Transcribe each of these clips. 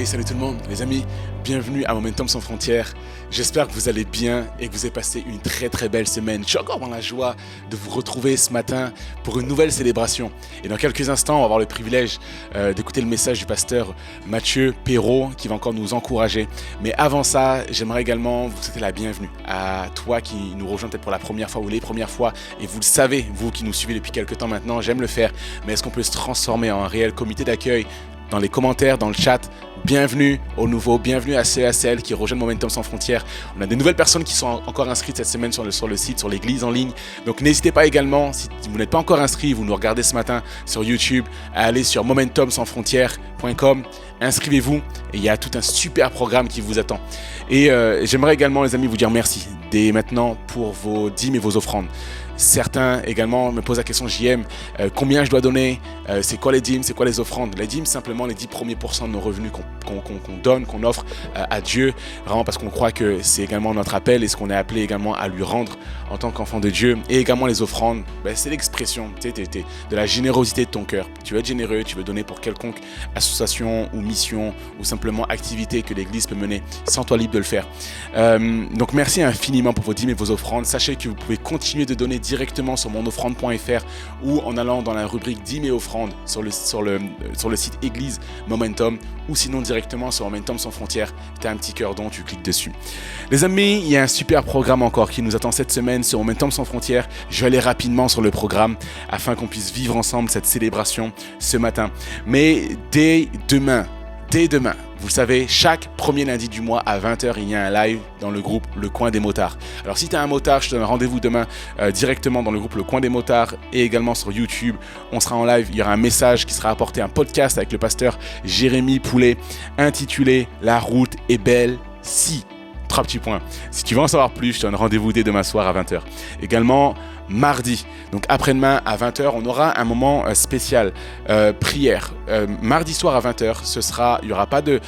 Hey, salut tout le monde, les amis, bienvenue à Momentum sans frontières. J'espère que vous allez bien et que vous avez passé une très très belle semaine. Je suis encore dans la joie de vous retrouver ce matin pour une nouvelle célébration. Et dans quelques instants, on va avoir le privilège d'écouter le message du pasteur Mathieu Perrault qui va encore nous encourager. Mais avant ça, j'aimerais également vous souhaiter la bienvenue à toi qui nous rejoint peut-être pour la première fois ou les premières fois. Et vous le savez, vous qui nous suivez depuis quelques temps maintenant, j'aime le faire. Mais est-ce qu'on peut se transformer en un réel comité d'accueil? Dans les commentaires, dans le chat, bienvenue aux nouveaux, bienvenue à ceux et à celles qui rejoignent Momentum sans frontières. On a des nouvelles personnes qui sont encore inscrites cette semaine sur le site, sur l'église en ligne. Donc n'hésitez pas également, si vous n'êtes pas encore inscrit, vous nous regardez ce matin sur YouTube, à aller sur momentumsansfrontières.com. Inscrivez-vous et il y a tout un super programme qui vous attend. Et j'aimerais également, les amis, vous dire merci dès maintenant pour vos dîmes et vos offrandes. Certains également me posent la question, JM, combien je dois donner, c'est quoi les dîmes, c'est quoi les offrandes? Les dîmes, simplement les 10 premiers pourcents de nos revenus qu'on donne, qu'on offre à Dieu, vraiment parce qu'on croit que c'est également notre appel et ce qu'on est appelé également à lui rendre en tant qu'enfant de Dieu. Et également les offrandes, c'est l'expression de la générosité de ton cœur. Tu veux être généreux, tu veux donner pour quelconque association ou mission ou simplement activité que l'Église peut mener, sens-toi libre de le faire. Donc merci infiniment pour vos dîmes et vos offrandes. Sachez que vous pouvez continuer de donner directement sur monoffrande.fr ou en allant dans la rubrique dîmes et offrandes sur le site Église Momentum ou sinon directement sur Momentum sans frontières. Tu as un petit cœur don, tu cliques dessus. Les amis, il y a un super programme encore qui nous attend cette semaine sur Momentum sans frontières. Je vais aller rapidement sur le programme afin qu'on puisse vivre ensemble cette célébration ce matin. Mais dès demain, vous le savez, chaque premier lundi du mois à 20h, il y a un live dans le groupe Le Coin des Motards. Alors si tu es un motard, je te donne rendez-vous demain directement dans le groupe Le Coin des Motards et également sur YouTube. On sera en live, il y aura un message qui sera apporté, un podcast avec le pasteur Jérémy Poulet intitulé « La route est belle si ». 3 petits points. Si tu veux en savoir plus, je te donne rendez-vous dès demain soir à 20h. Également, mardi, donc après-demain à 20h, on aura un moment spécial, prière. Mardi soir à 20h, il n'y aura pas de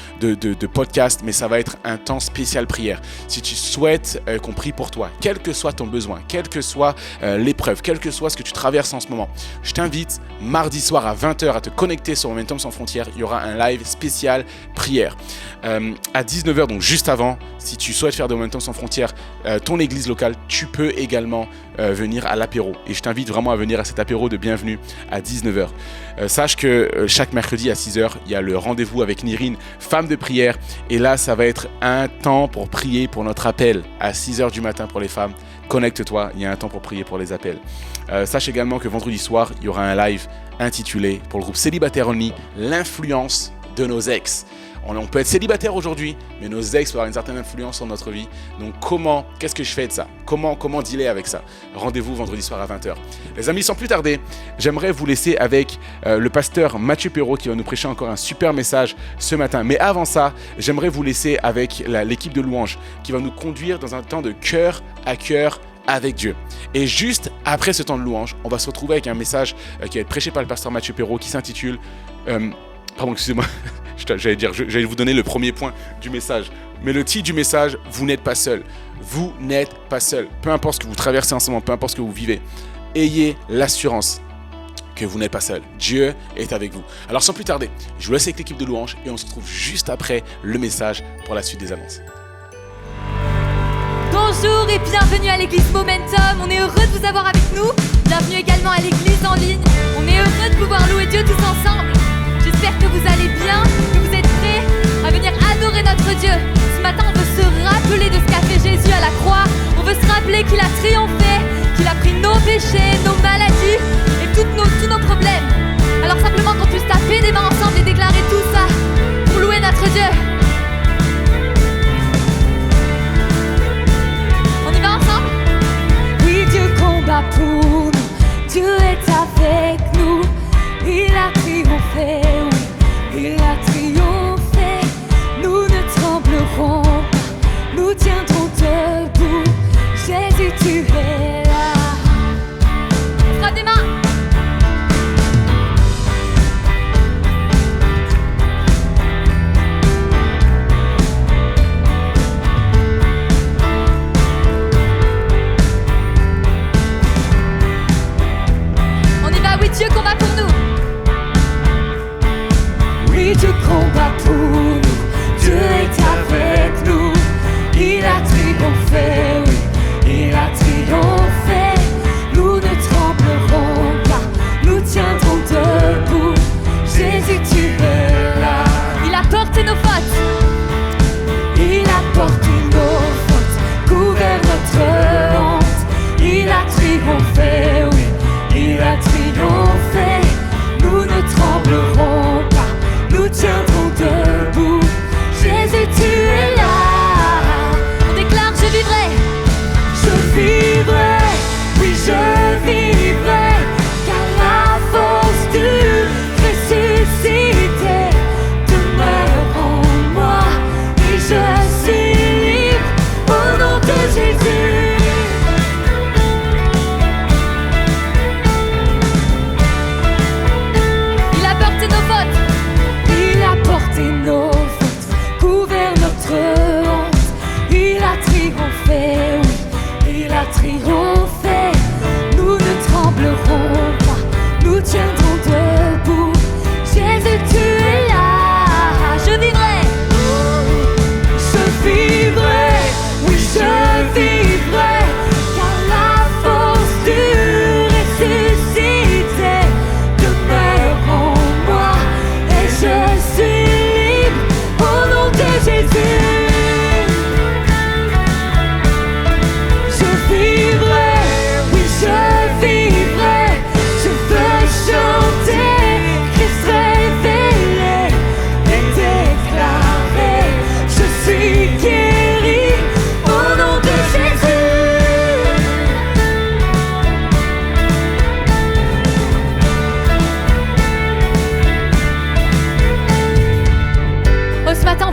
podcast, mais ça va être un temps spécial prière. Si tu souhaites qu'on prie pour toi, quel que soit ton besoin, quelle que soit l'épreuve, quel que soit ce que tu traverses en ce moment, je t'invite mardi soir à 20h à te connecter sur Momentum sans frontières. Il y aura un live spécial prière. À 19h, donc juste avant, si tu souhaites faire de Momentum sans frontières ton église locale, tu peux également venir à l'apéro. Et je t'invite vraiment à venir à cet apéro de bienvenue à 19h. Sache que chaque mercredi à 6h, il y a le rendez-vous avec Nirine, femme de prière. Et là, ça va être un temps pour prier pour notre appel à 6h du matin pour les femmes. Connecte-toi, il y a un temps pour prier pour les appels. Sache également que vendredi soir, il y aura un live intitulé pour le groupe Célibataire Only, l'influence de nos ex. On peut être célibataire aujourd'hui, mais nos ex peuvent avoir une certaine influence sur notre vie. Donc qu'est-ce que je fais de ça? Comment dealer avec ça? Rendez-vous vendredi soir à 20h. Les amis, sans plus tarder, j'aimerais vous laisser avec le pasteur Mathieu Perrault qui va nous prêcher encore un super message ce matin. Mais avant ça, j'aimerais vous laisser avec l'équipe de louanges qui va nous conduire dans un temps de cœur à cœur avec Dieu. Et juste après ce temps de louange, on va se retrouver avec un message qui va être prêché par le pasteur Mathieu Perrault qui s'intitule... Pardon, excusez-moi, j'allais vous donner le premier point du message. Mais le titre du message, vous n'êtes pas seul. Vous n'êtes pas seul. Peu importe ce que vous traversez en ce moment, peu importe ce que vous vivez, ayez l'assurance que vous n'êtes pas seul. Dieu est avec vous. Alors sans plus tarder, je vous laisse avec l'équipe de louanges et on se retrouve juste après le message pour la suite des annonces. Bonjour et bienvenue à l'église Momentum. On est heureux de vous avoir avec nous. Bienvenue également à l'église en ligne. On est heureux de pouvoir louer Dieu tous ensemble. J'espère que vous allez bien, que vous êtes prêts à venir adorer notre Dieu. Ce matin, on veut se rappeler de ce qu'a fait Jésus à la croix. On veut se rappeler qu'il a triomphé, qu'il a pris nos péchés, nos maladies et tous nos problèmes. Alors simplement qu'on puisse taper des mains ensemble et déclarer tout ça pour louer notre Dieu. On y va ensemble? Oui, Dieu combat pour nous, Dieu est avec nous. Il a triomphé, oui, il a triomphé. Nous ne tremblerons pas, nous tiendrons debout. Jésus, tu es là. Frappe des mains. On y va, oui, Dieu combat pour nous. Oui, Dieu combat pour nous,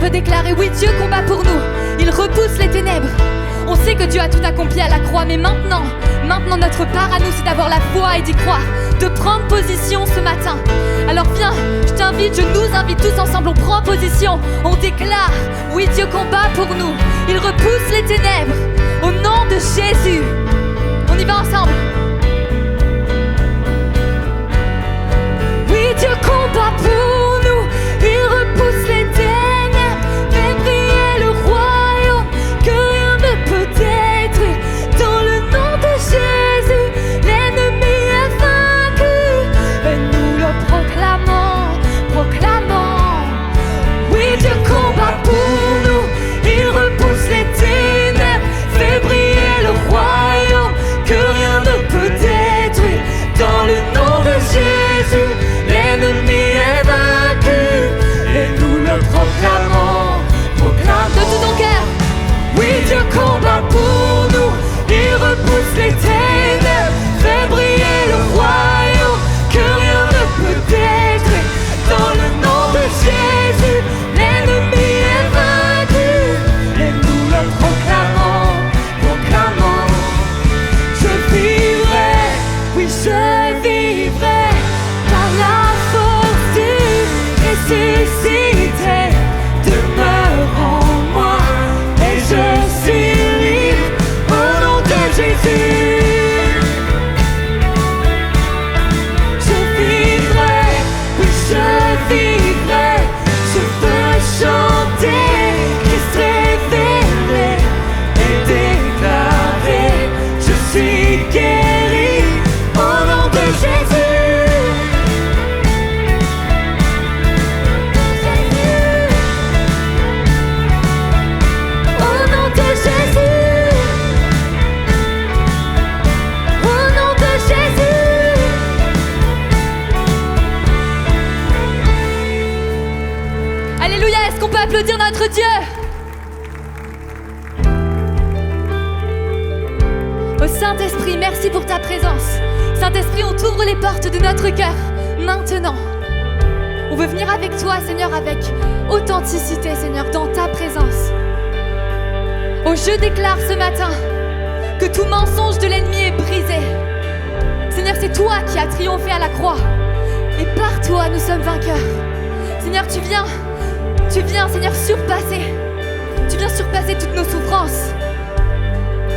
peut déclarer, oui, Dieu combat pour nous. Il repousse les ténèbres. On sait que Dieu a tout accompli à la croix, mais maintenant notre part à nous, c'est d'avoir la foi et d'y croire, de prendre position ce matin. Alors viens, je nous invite tous ensemble, on prend position, on déclare, oui, Dieu combat pour nous. Il repousse les ténèbres, au nom de Jésus. On y va ensemble. Oui, Dieu combat pour nous, il repousse les ténèbres, fait briller le royaume que rien ne peut détruire. Dans le nom de Jésus, l'ennemi est vaincu et nous le proclamons. Oui, Dieu combat pour nous, il repousse les ténèbres, fait briller le royaume que rien ne peut détruire. Dans le nom de Jésus, l'ennemi est vaincu et nous le proclamons. De tout ton cœur. Oui, Dieu combat pour nous, il repousse les ténèbres, fait briller le royaume que rien ne peut détruire. Dans le nom de Jésus, l'ennemi est vaincu et nous le proclamons. Je vivrai, oui je vivrai par la force du ressuscité demeure en moi et je suis libre au nom de Jésus. Je vivrai, oui je vivrai, je veux chanter Christ révélé et déclarer je suis guéri au nom de Jésus. Au nom de Jésus. Au nom de Jésus. Alléluia, est-ce qu'on peut applaudir notre Dieu? Au Saint-Esprit, merci pour ta présence. Saint-Esprit, on t'ouvre les portes de notre cœur maintenant. On veut venir avec toi, Seigneur, avec authenticité, Seigneur, dans ta présence. Oh, je déclare ce matin que tout mensonge de l'ennemi est brisé. Seigneur, c'est toi qui as triomphé à la croix. Et par toi, nous sommes vainqueurs. Seigneur, tu viens, Seigneur, surpasser. Tu viens surpasser toutes nos souffrances.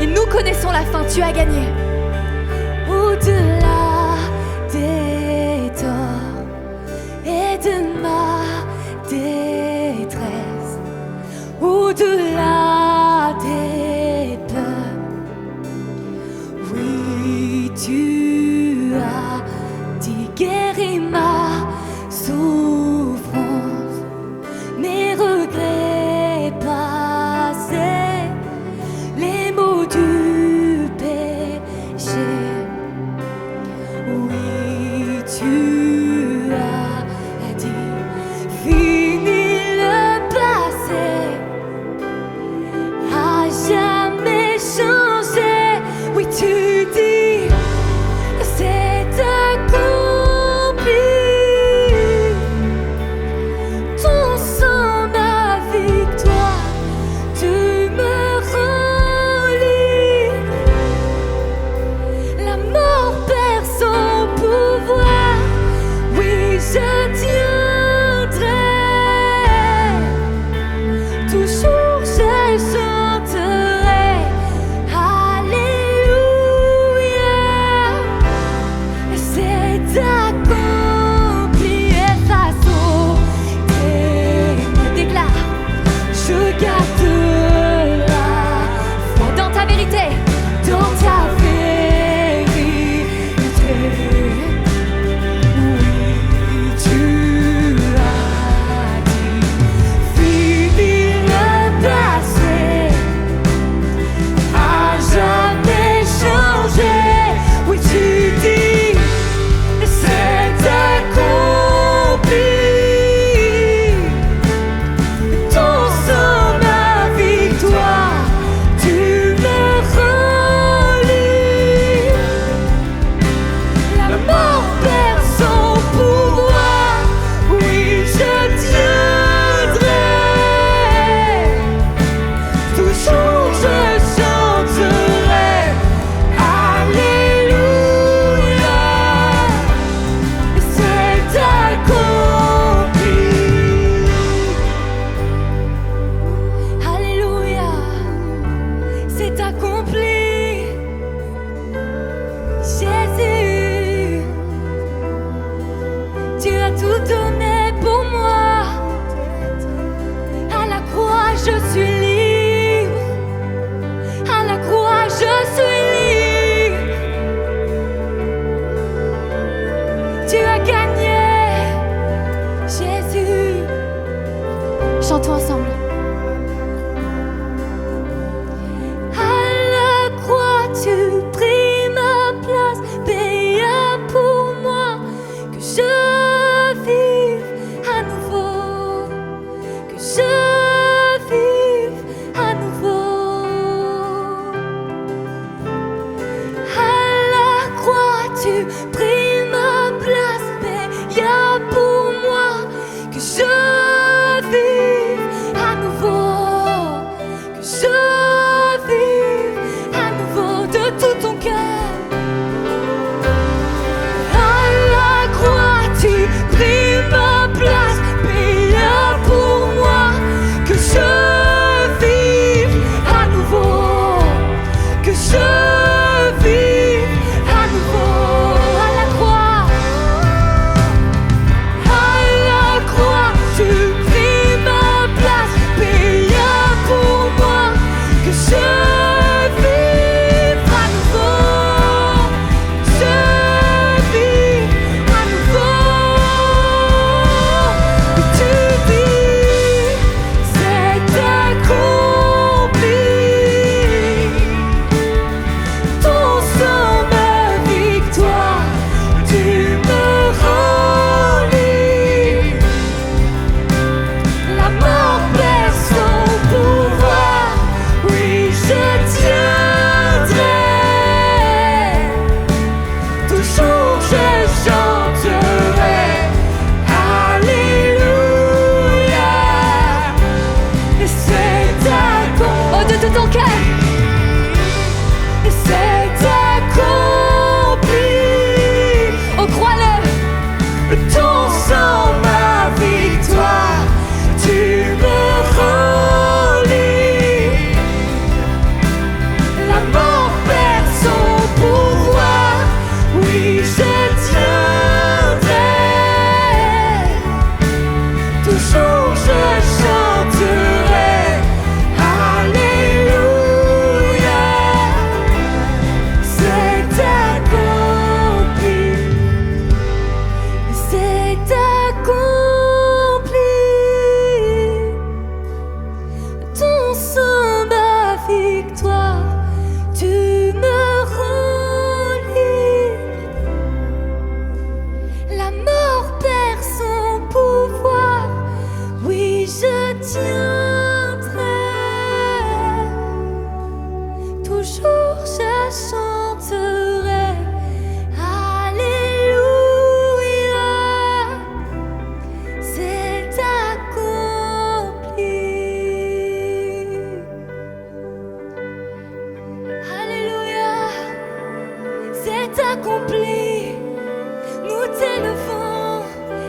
Et nous connaissons la fin, tu as gagné. Au-delà des torts et de ma détresse, au-delà des peurs, oui, tu as dit guéri ma souffrance, mes regrets passés, les maux du péché.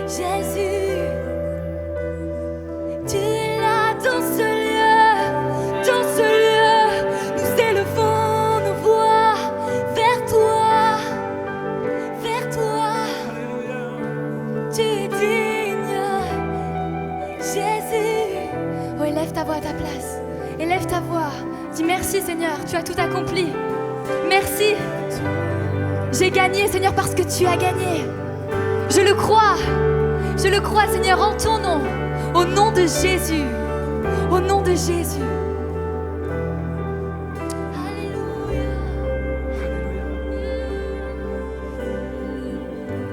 Jésus, tu es là dans ce lieu, dans ce lieu. Nous élevons nos voix vers toi, vers toi. Tu es digne, Jésus. Oh, élève ta voix à ta place. Élève ta voix. Dis merci Seigneur, tu as tout accompli. Merci. J'ai gagné Seigneur parce que tu as gagné. Je le crois Seigneur en ton nom. Au nom de Jésus. Au nom de Jésus. Alléluia.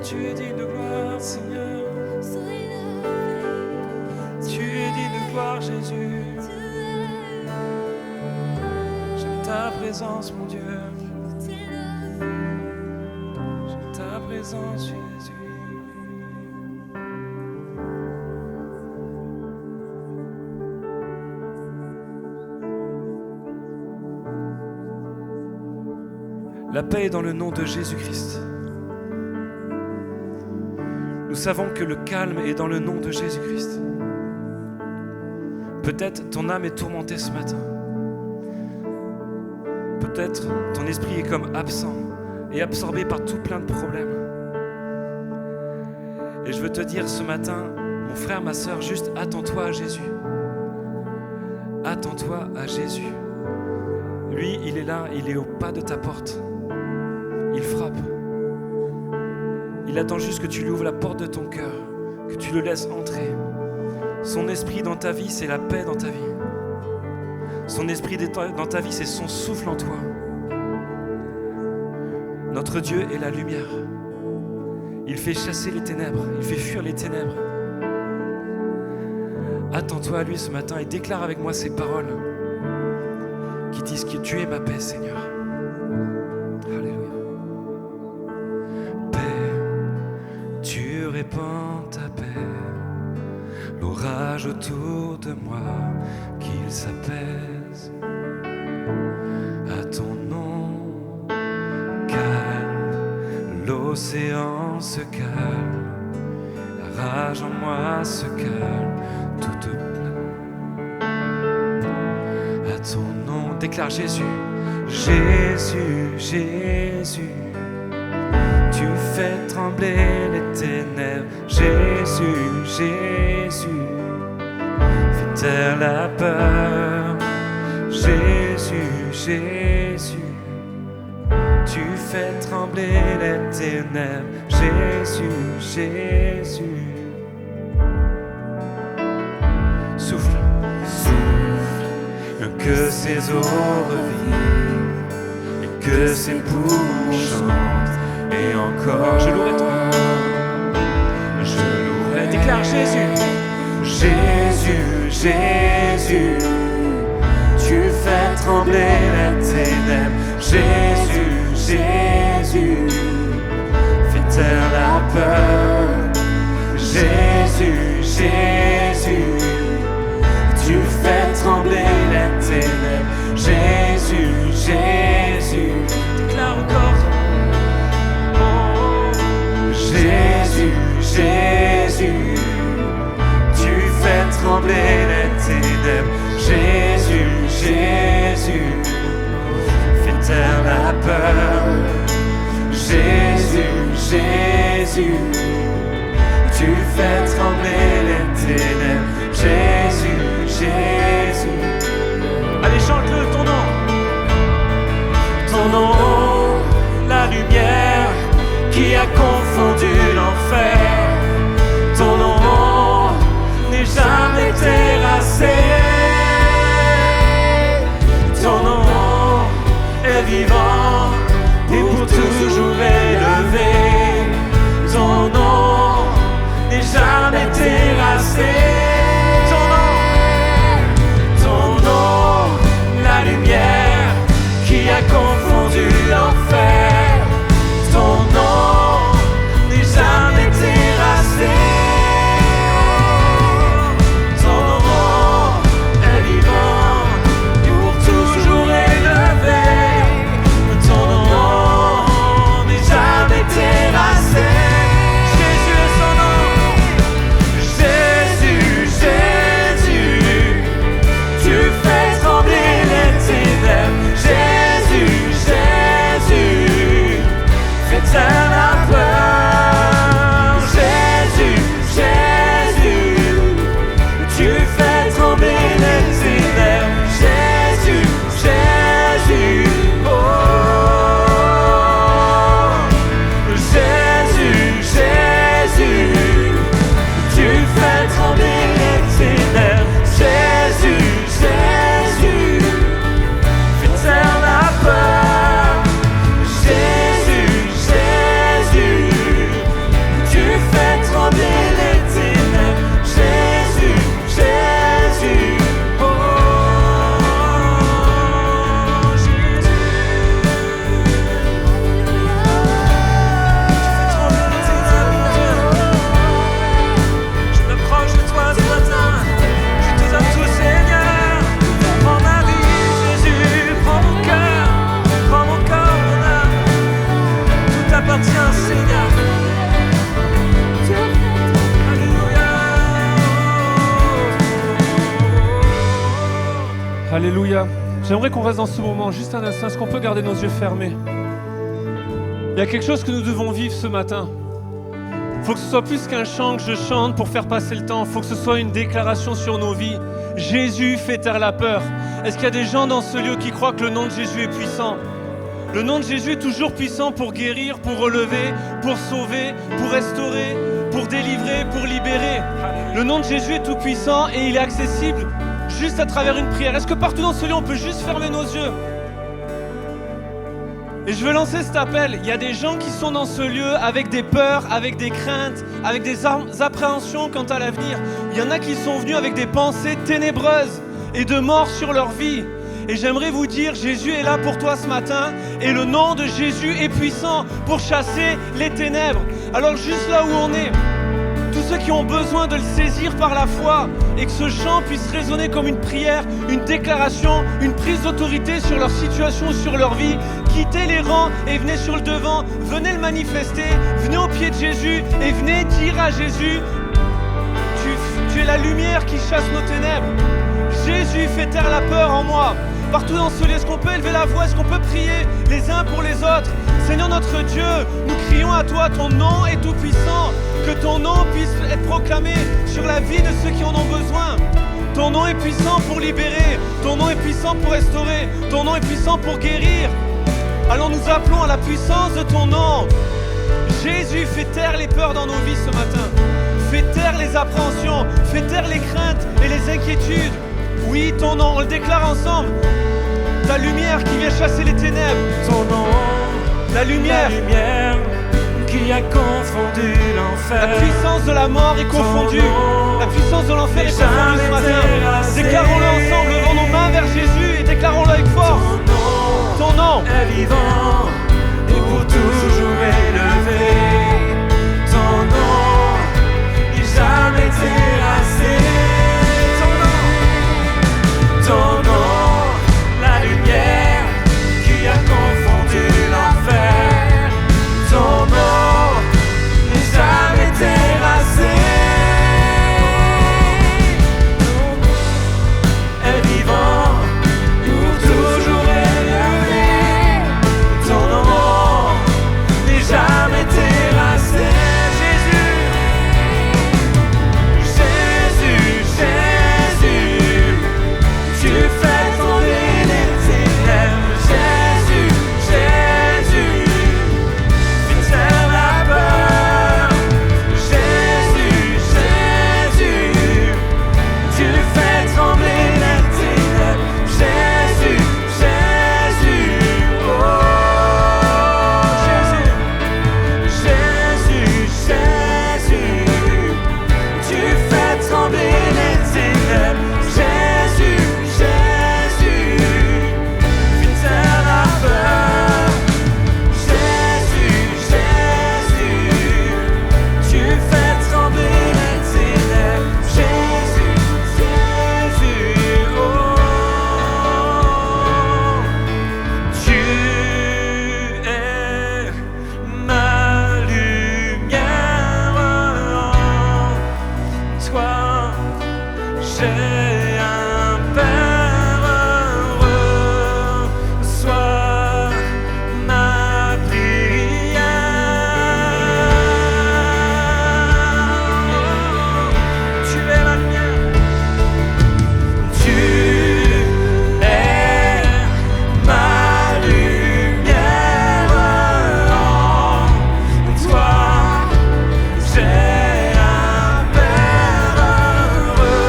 Tu es digne de gloire, Seigneur. Sois là. Tu es digne de gloire, Jésus. J'aime ta présence, mon Dieu. J'aime ta présence, Jésus. La paix est dans le nom de Jésus-Christ. Nous savons que le calme est dans le nom de Jésus-Christ. Peut-être ton âme est tourmentée ce matin. Peut-être ton esprit est comme absent et absorbé par tout plein de problèmes. Et je veux te dire ce matin, mon frère, ma sœur, juste attends-toi à Jésus. Attends-toi à Jésus. Lui, il est là, il est au pas de ta porte. Il frappe. Il attend juste que tu lui ouvres la porte de ton cœur, que tu le laisses entrer. Son esprit dans ta vie, c'est la paix dans ta vie. Son esprit dans ta vie, c'est son souffle en toi. Notre Dieu est la lumière. Il fait chasser les ténèbres, il fait fuir les ténèbres. Attends-toi à lui ce matin et déclare avec moi ces paroles qui disent que tu es ma paix, Seigneur. Alléluia. Tu répands ta paix, l'orage autour de moi, qu'il s'apaise. À ton nom, calme, l'océan se calme, la rage en moi se calme, toute pleine. À ton nom, déclare Jésus, Jésus, Jésus. Tu fais trembler les ténèbres, Jésus, Jésus. Fais taire la peur, Jésus, Jésus. Tu fais trembler les ténèbres, Jésus, Jésus. Souffle, souffle, que ces eaux revivent et que ces poumons chantent. Et encore, je louerai toi. Je louerai, déclare Jésus. Jésus, Jésus. Tu fais trembler les ténèbres. Jésus, Jésus. Fais taire la peur. Jésus, Jésus. Tu fais trembler les ténèbres. Jésus, Jésus. Déclare encore. Jésus, Jésus, tu fais trembler les ténèbres. Jésus, Jésus, fais taire la peur. Jésus, Jésus, tu fais trembler les ténèbres. Jésus, Jésus. Allez, chante-le, ton nom. Ton nom, la lumière qui a confondu l'enfer. Ton nom n'est jamais terrassé. Ton nom est vivant et pour toujours élevé. Ton nom n'est jamais terrassé. Ton nom, Alléluia. J'aimerais qu'on reste dans ce moment, juste un instant. Est-ce qu'on peut garder nos yeux fermés? Il y a quelque chose que nous devons vivre ce matin. Il faut que ce soit plus qu'un chant que je chante pour faire passer le temps. Il faut que ce soit une déclaration sur nos vies. Jésus fait taire la peur. Est-ce qu'il y a des gens dans ce lieu qui croient que le nom de Jésus est puissant? Le nom de Jésus est toujours puissant pour guérir, pour relever, pour sauver, pour restaurer, pour délivrer, pour libérer. Le nom de Jésus est tout puissant et il est accessible juste à travers une prière. Est-ce que partout dans ce lieu, on peut juste fermer nos yeux? Et je veux lancer cet appel. Il y a des gens qui sont dans ce lieu avec des peurs, avec des craintes, avec des appréhensions quant à l'avenir. Il y en a qui sont venus avec des pensées ténébreuses et de mort sur leur vie. Et j'aimerais vous dire, Jésus est là pour toi ce matin et le nom de Jésus est puissant pour chasser les ténèbres. Alors juste là où on est, tous ceux qui ont besoin de le saisir par la foi et que ce chant puisse résonner comme une prière, une déclaration, une prise d'autorité sur leur situation, sur leur vie, quittez les rangs et venez sur le devant, venez le manifester, venez au pied de Jésus et venez dire à Jésus, tu es la lumière qui chasse nos ténèbres. Jésus fait taire la peur en moi. Partout dans ce lieu, est-ce qu'on peut élever la voix, est-ce qu'on peut prier les uns pour les autres? Seigneur notre Dieu, nous crions à toi, ton nom est tout puissant, que ton nom puisse être proclamé sur la vie de ceux qui en ont besoin. Ton nom est puissant pour libérer, ton nom est puissant pour restaurer, ton nom est puissant pour guérir. Alors nous appelons à la puissance de ton nom. Jésus, fais taire les peurs dans nos vies ce matin. Fais taire les appréhensions, fais taire les craintes et les inquiétudes. Oui, ton nom, on le déclare ensemble. Ta lumière qui vient chasser les ténèbres. Ton nom, la lumière qui a confondu l'enfer. La puissance de la mort est confondue. La puissance de l'enfer est confondue ce matin. Déclarons-le ensemble, levons nos mains vers Jésus et déclarons-le avec force. Ton nom est vivant et pour toujours élevé. Ton nom n'est jamais terrassé. Ton nom, la lumière qui a confondu l'enfer. Ton nom n'est jamais terrassé. Ton nom est vivant pour toujours élevé. Ton nom n'est jamais terrassé. Jésus, Jésus, tu fais tomber les ténèbres. Jésus, Jésus, fais taire la peur. Jésus, Jésus, tu fais trembler les ténèbres. Jésus, Jésus, oh Jésus, Jésus, Jésus, tu fais trembler les ténèbres. Jésus, Jésus, fais taire la peur. Jésus, Jésus, tu fais trembler les ténèbres. Jésus, Jésus, oh, tu es ma lumière. En toi, j'ai un Père heureux, sois ma prière. Tu es ma lumière, tu es ma lumière. En toi, j'ai un Père heureux.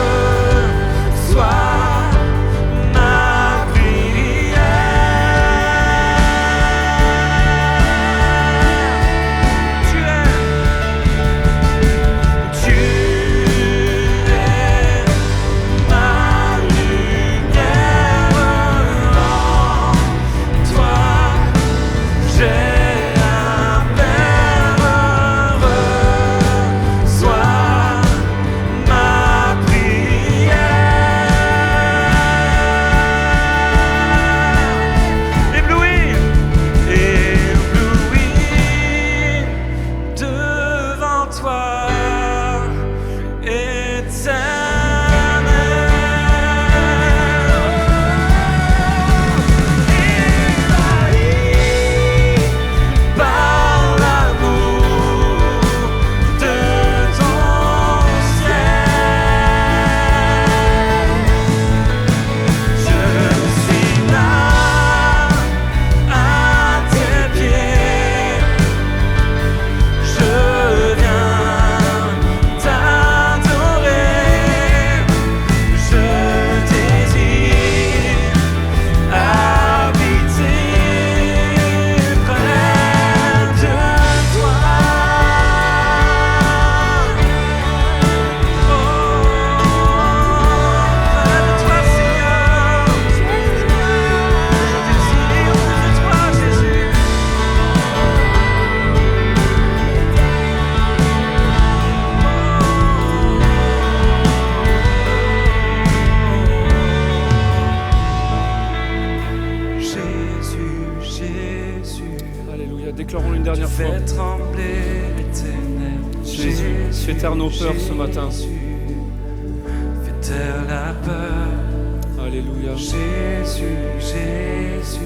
taire nos peurs ce matin. Fais taire la peur. Alléluia. Jésus, Jésus,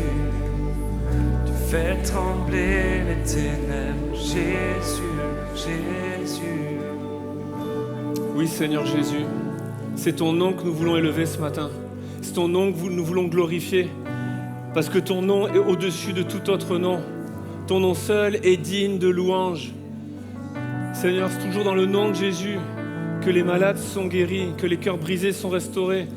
tu fais trembler les ténèbres. Jésus, Jésus. Oui, Seigneur Jésus, c'est ton nom que nous voulons élever ce matin. C'est ton nom que nous voulons glorifier. Parce que ton nom est au-dessus de tout autre nom. Ton nom seul est digne de louange. Seigneur, c'est toujours dans le nom de Jésus que les malades sont guéris, que les cœurs brisés sont restaurés.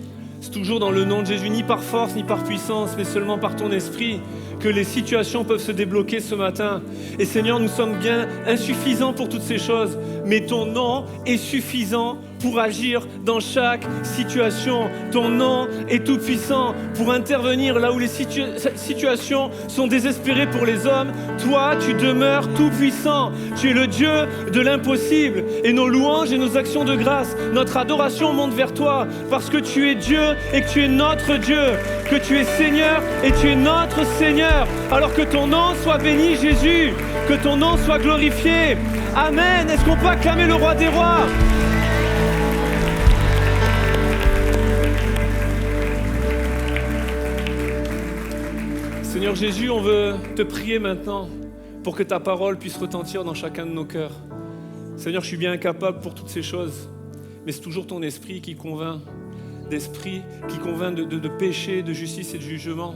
C'est toujours dans le nom de Jésus, ni par force, ni par puissance, mais seulement par ton esprit, que les situations peuvent se débloquer ce matin. Et Seigneur, nous sommes bien insuffisants pour toutes ces choses, mais ton nom est suffisant pour agir dans chaque situation. Ton nom est tout puissant pour intervenir là où les situations sont désespérées pour les hommes. Toi, tu demeures tout puissant. Tu es le Dieu de l'impossible. Et nos louanges et nos actions de grâce, notre adoration monte vers toi parce que tu es Dieu et que tu es notre Dieu, que tu es Seigneur et tu es notre Seigneur. Alors que ton nom soit béni, Jésus, que ton nom soit glorifié. Amen. Est-ce qu'on peut acclamer le roi des rois? Seigneur Jésus, on veut te prier maintenant pour que ta parole puisse retentir dans chacun de nos cœurs. Seigneur, je suis bien incapable pour toutes ces choses, mais c'est toujours ton esprit qui convainc, d'esprit qui convainc de péché, de justice et de jugement.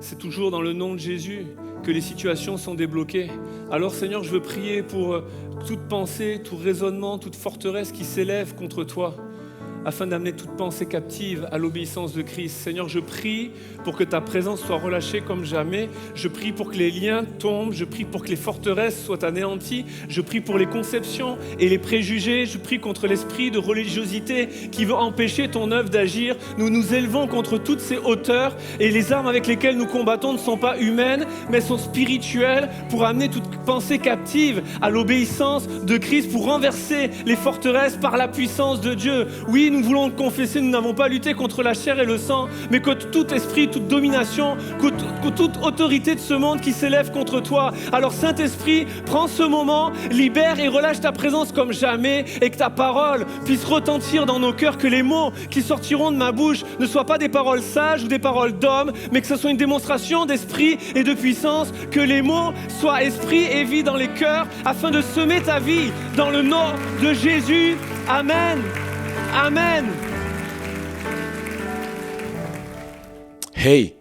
C'est toujours dans le nom de Jésus que les situations sont débloquées. Alors Seigneur, je veux prier pour toute pensée, tout raisonnement, toute forteresse qui s'élève contre toi, afin d'amener toute pensée captive à l'obéissance de Christ. Seigneur, je prie pour que ta présence soit relâchée comme jamais. Je prie pour que les liens tombent. Je prie pour que les forteresses soient anéanties. Je prie pour les conceptions et les préjugés. Je prie contre l'esprit de religiosité qui veut empêcher ton œuvre d'agir. Nous nous élevons contre toutes ces hauteurs et les armes avec lesquelles nous combattons ne sont pas humaines, mais sont spirituelles pour amener toute pensée captive à l'obéissance de Christ, pour renverser les forteresses par la puissance de Dieu. Oui, nous voulons confesser, nous n'avons pas lutté contre la chair et le sang, mais que tout esprit, toute domination, que toute autorité de ce monde qui s'élève contre toi. Alors Saint-Esprit, prends ce moment, libère et relâche ta présence comme jamais, et que ta parole puisse retentir dans nos cœurs, que les mots qui sortiront de ma bouche ne soient pas des paroles sages ou des paroles d'hommes, mais que ce soit une démonstration d'esprit et de puissance, que les mots soient esprit et vie dans les cœurs, afin de semer ta vie dans le nom de Jésus. Amen. Amen. Hey,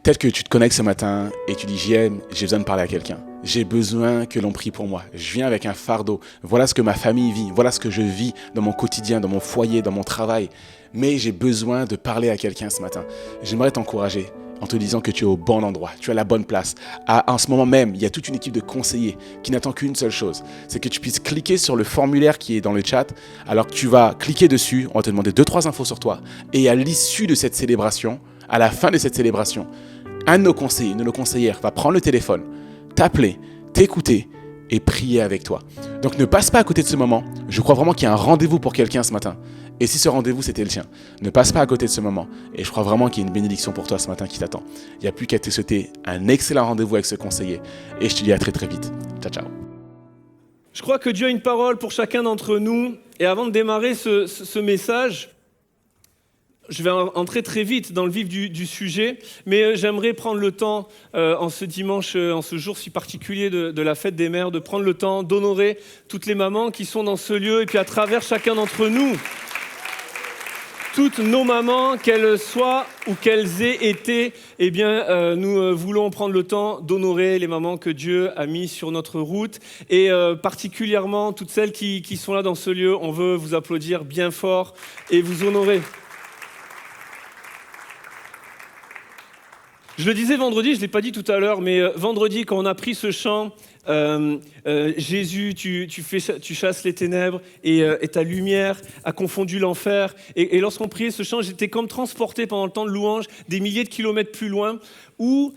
tel que tu te connectes ce matin et tu dis j'ai besoin de parler à quelqu'un. J'ai besoin que l'on prie pour moi. Je viens avec un fardeau. Voilà ce que ma famille vit. Voilà ce que je vis dans mon quotidien, dans mon foyer, dans mon travail. Mais j'ai besoin de parler à quelqu'un ce matin. J'aimerais t'encourager en te disant que tu es au bon endroit, tu es à la bonne place. En ce moment même, il y a toute une équipe de conseillers qui n'attend qu'une seule chose, c'est que tu puisses cliquer sur le formulaire qui est dans le chat. Alors que tu vas cliquer dessus, on va te demander 2-3 infos sur toi. Et à l'issue de cette célébration, à la fin de cette célébration, un de nos conseillers, une de nos conseillères va prendre le téléphone, t'appeler, t'écouter et prier avec toi. Donc ne passe pas à côté de ce moment. Je crois vraiment qu'il y a un rendez-vous pour quelqu'un ce matin. Et si ce rendez-vous, c'était le tien, ne passe pas à côté de ce moment. Et je crois vraiment qu'il y a une bénédiction pour toi ce matin qui t'attend. Il n'y a plus qu'à te souhaiter un excellent rendez-vous avec ce conseiller. Et je te dis à très très vite. Ciao, ciao. Je crois que Dieu a une parole pour chacun d'entre nous. Et avant de démarrer ce message, je vais entrer très vite dans le vif du sujet, mais j'aimerais prendre le temps, en ce dimanche, en ce jour si particulier de la fête des mères, de prendre le temps d'honorer toutes les mamans qui sont dans ce lieu, et puis à travers chacun d'entre nous, toutes nos mamans, qu'elles soient ou qu'elles aient été, eh bien, nous voulons prendre le temps d'honorer les mamans que Dieu a mis sur notre route, et particulièrement toutes celles qui sont là dans ce lieu. On veut vous applaudir bien fort et vous honorer. Je le disais vendredi, je ne l'ai pas dit tout à l'heure, mais vendredi, quand on a pris ce chant, Jésus, tu chasses les ténèbres et ta lumière a confondu l'enfer. Et lorsqu'on priait ce chant, j'étais comme transporté pendant le temps de louange des milliers de kilomètres plus loin, où,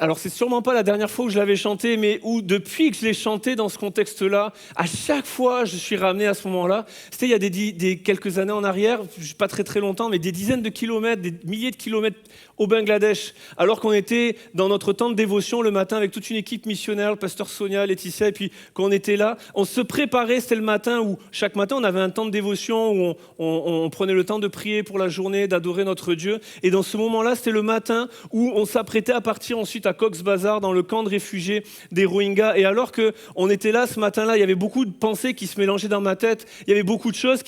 alors c'est sûrement pas la dernière fois que je l'avais chanté, mais où depuis que je l'ai chanté dans ce contexte-là, à chaque fois je suis ramené à ce moment-là. C'était il y a des quelques années en arrière, pas très très longtemps, mais des dizaines de kilomètres, des milliers de kilomètres au Bangladesh, alors qu'on était dans notre temps de dévotion le matin avec toute une équipe missionnaire, le pasteur Sonia, Stéphania, Laetitia, et puis quand on était là, on se préparait, c'était le matin où chaque matin on avait un temps de dévotion où on prenait le temps de prier pour la journée, d'adorer notre Dieu. Et dans ce moment-là, c'était le matin où on s'apprêtait à partir ensuite à Cox's Bazar, dans le camp de réfugiés des Rohingyas. Et alors qu'on était là ce matin-là, il y avait beaucoup de pensées qui se mélangeaient dans ma tête, il y avait beaucoup de choses,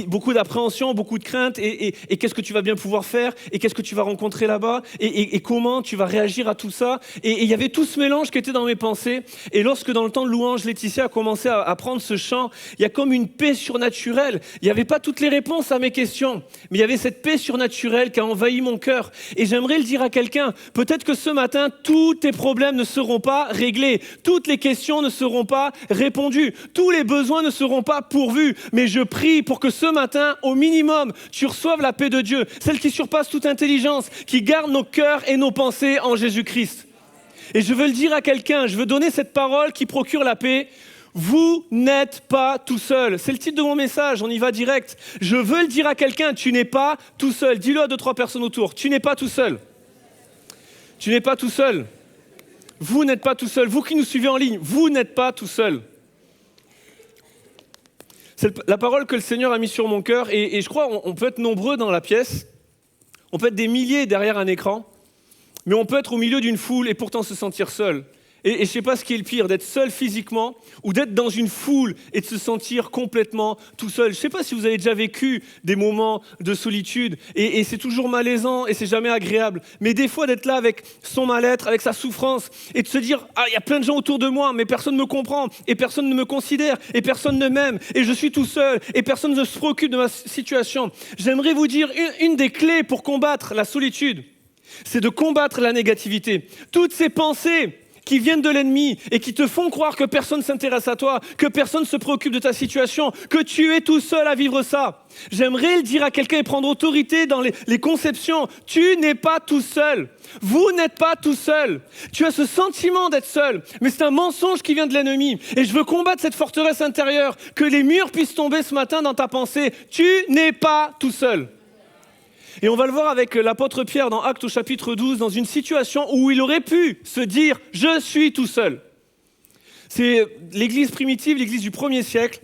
beaucoup d'appréhension, beaucoup de craintes, et qu'est-ce que tu vas bien pouvoir faire, et qu'est-ce que tu vas rencontrer là-bas, et comment tu vas réagir à tout ça. Et il y avait tout ce mélange qui était dans mes pensées. Et lorsque dans le temps de louange, Laetitia a commencé à prendre ce chant, il y a comme une paix surnaturelle. Il n'y avait pas toutes les réponses à mes questions, mais il y avait cette paix surnaturelle qui a envahi mon cœur. Et j'aimerais le dire à quelqu'un, peut-être que ce matin, tous tes problèmes ne seront pas réglés, toutes les questions ne seront pas répondues, tous les besoins ne seront pas pourvus, mais je prie pour que ce matin, au minimum, tu reçoives la paix de Dieu, celle qui surpasse toute intelligence, qui garde nos cœurs et nos pensées en Jésus-Christ. Et je veux le dire à quelqu'un, je veux donner cette parole qui procure la paix. Vous n'êtes pas tout seul. C'est le titre de mon message, on y va direct. Je veux le dire à quelqu'un, tu n'es pas tout seul. Dis-le à 2-3 personnes autour, tu n'es pas tout seul. Tu n'es pas tout seul. Vous n'êtes pas tout seul. Vous qui nous suivez en ligne, vous n'êtes pas tout seul. C'est la parole que le Seigneur a mise sur mon cœur. Et je crois qu'on peut être nombreux dans la pièce. On peut être des milliers derrière un écran. Mais on peut être au milieu d'une foule et pourtant se sentir seul. Et je ne sais pas ce qui est le pire, d'être seul physiquement ou d'être dans une foule et de se sentir complètement tout seul. Je ne sais pas si vous avez déjà vécu des moments de solitude et c'est toujours malaisant et c'est jamais agréable. Mais des fois d'être là avec son mal-être, avec sa souffrance et de se dire « Ah, il y a plein de gens autour de moi, mais personne ne me comprend et personne ne me considère et personne ne m'aime et je suis tout seul et personne ne se préoccupe de ma situation. » J'aimerais vous dire une des clés pour combattre la solitude, c'est de combattre la négativité. Toutes ces pensées qui viennent de l'ennemi et qui te font croire que personne ne s'intéresse à toi, que personne ne se préoccupe de ta situation, que tu es tout seul à vivre ça. J'aimerais le dire à quelqu'un et prendre autorité dans les conceptions. Tu n'es pas tout seul. Vous n'êtes pas tout seul. Tu as ce sentiment d'être seul, mais c'est un mensonge qui vient de l'ennemi. Et je veux combattre cette forteresse intérieure, que les murs puissent tomber ce matin dans ta pensée. Tu n'es pas tout seul. Et on va le voir avec l'apôtre Pierre dans Actes au chapitre 12, dans une situation où il aurait pu se dire « Je suis tout seul ». C'est l'église primitive, l'église du 1er siècle.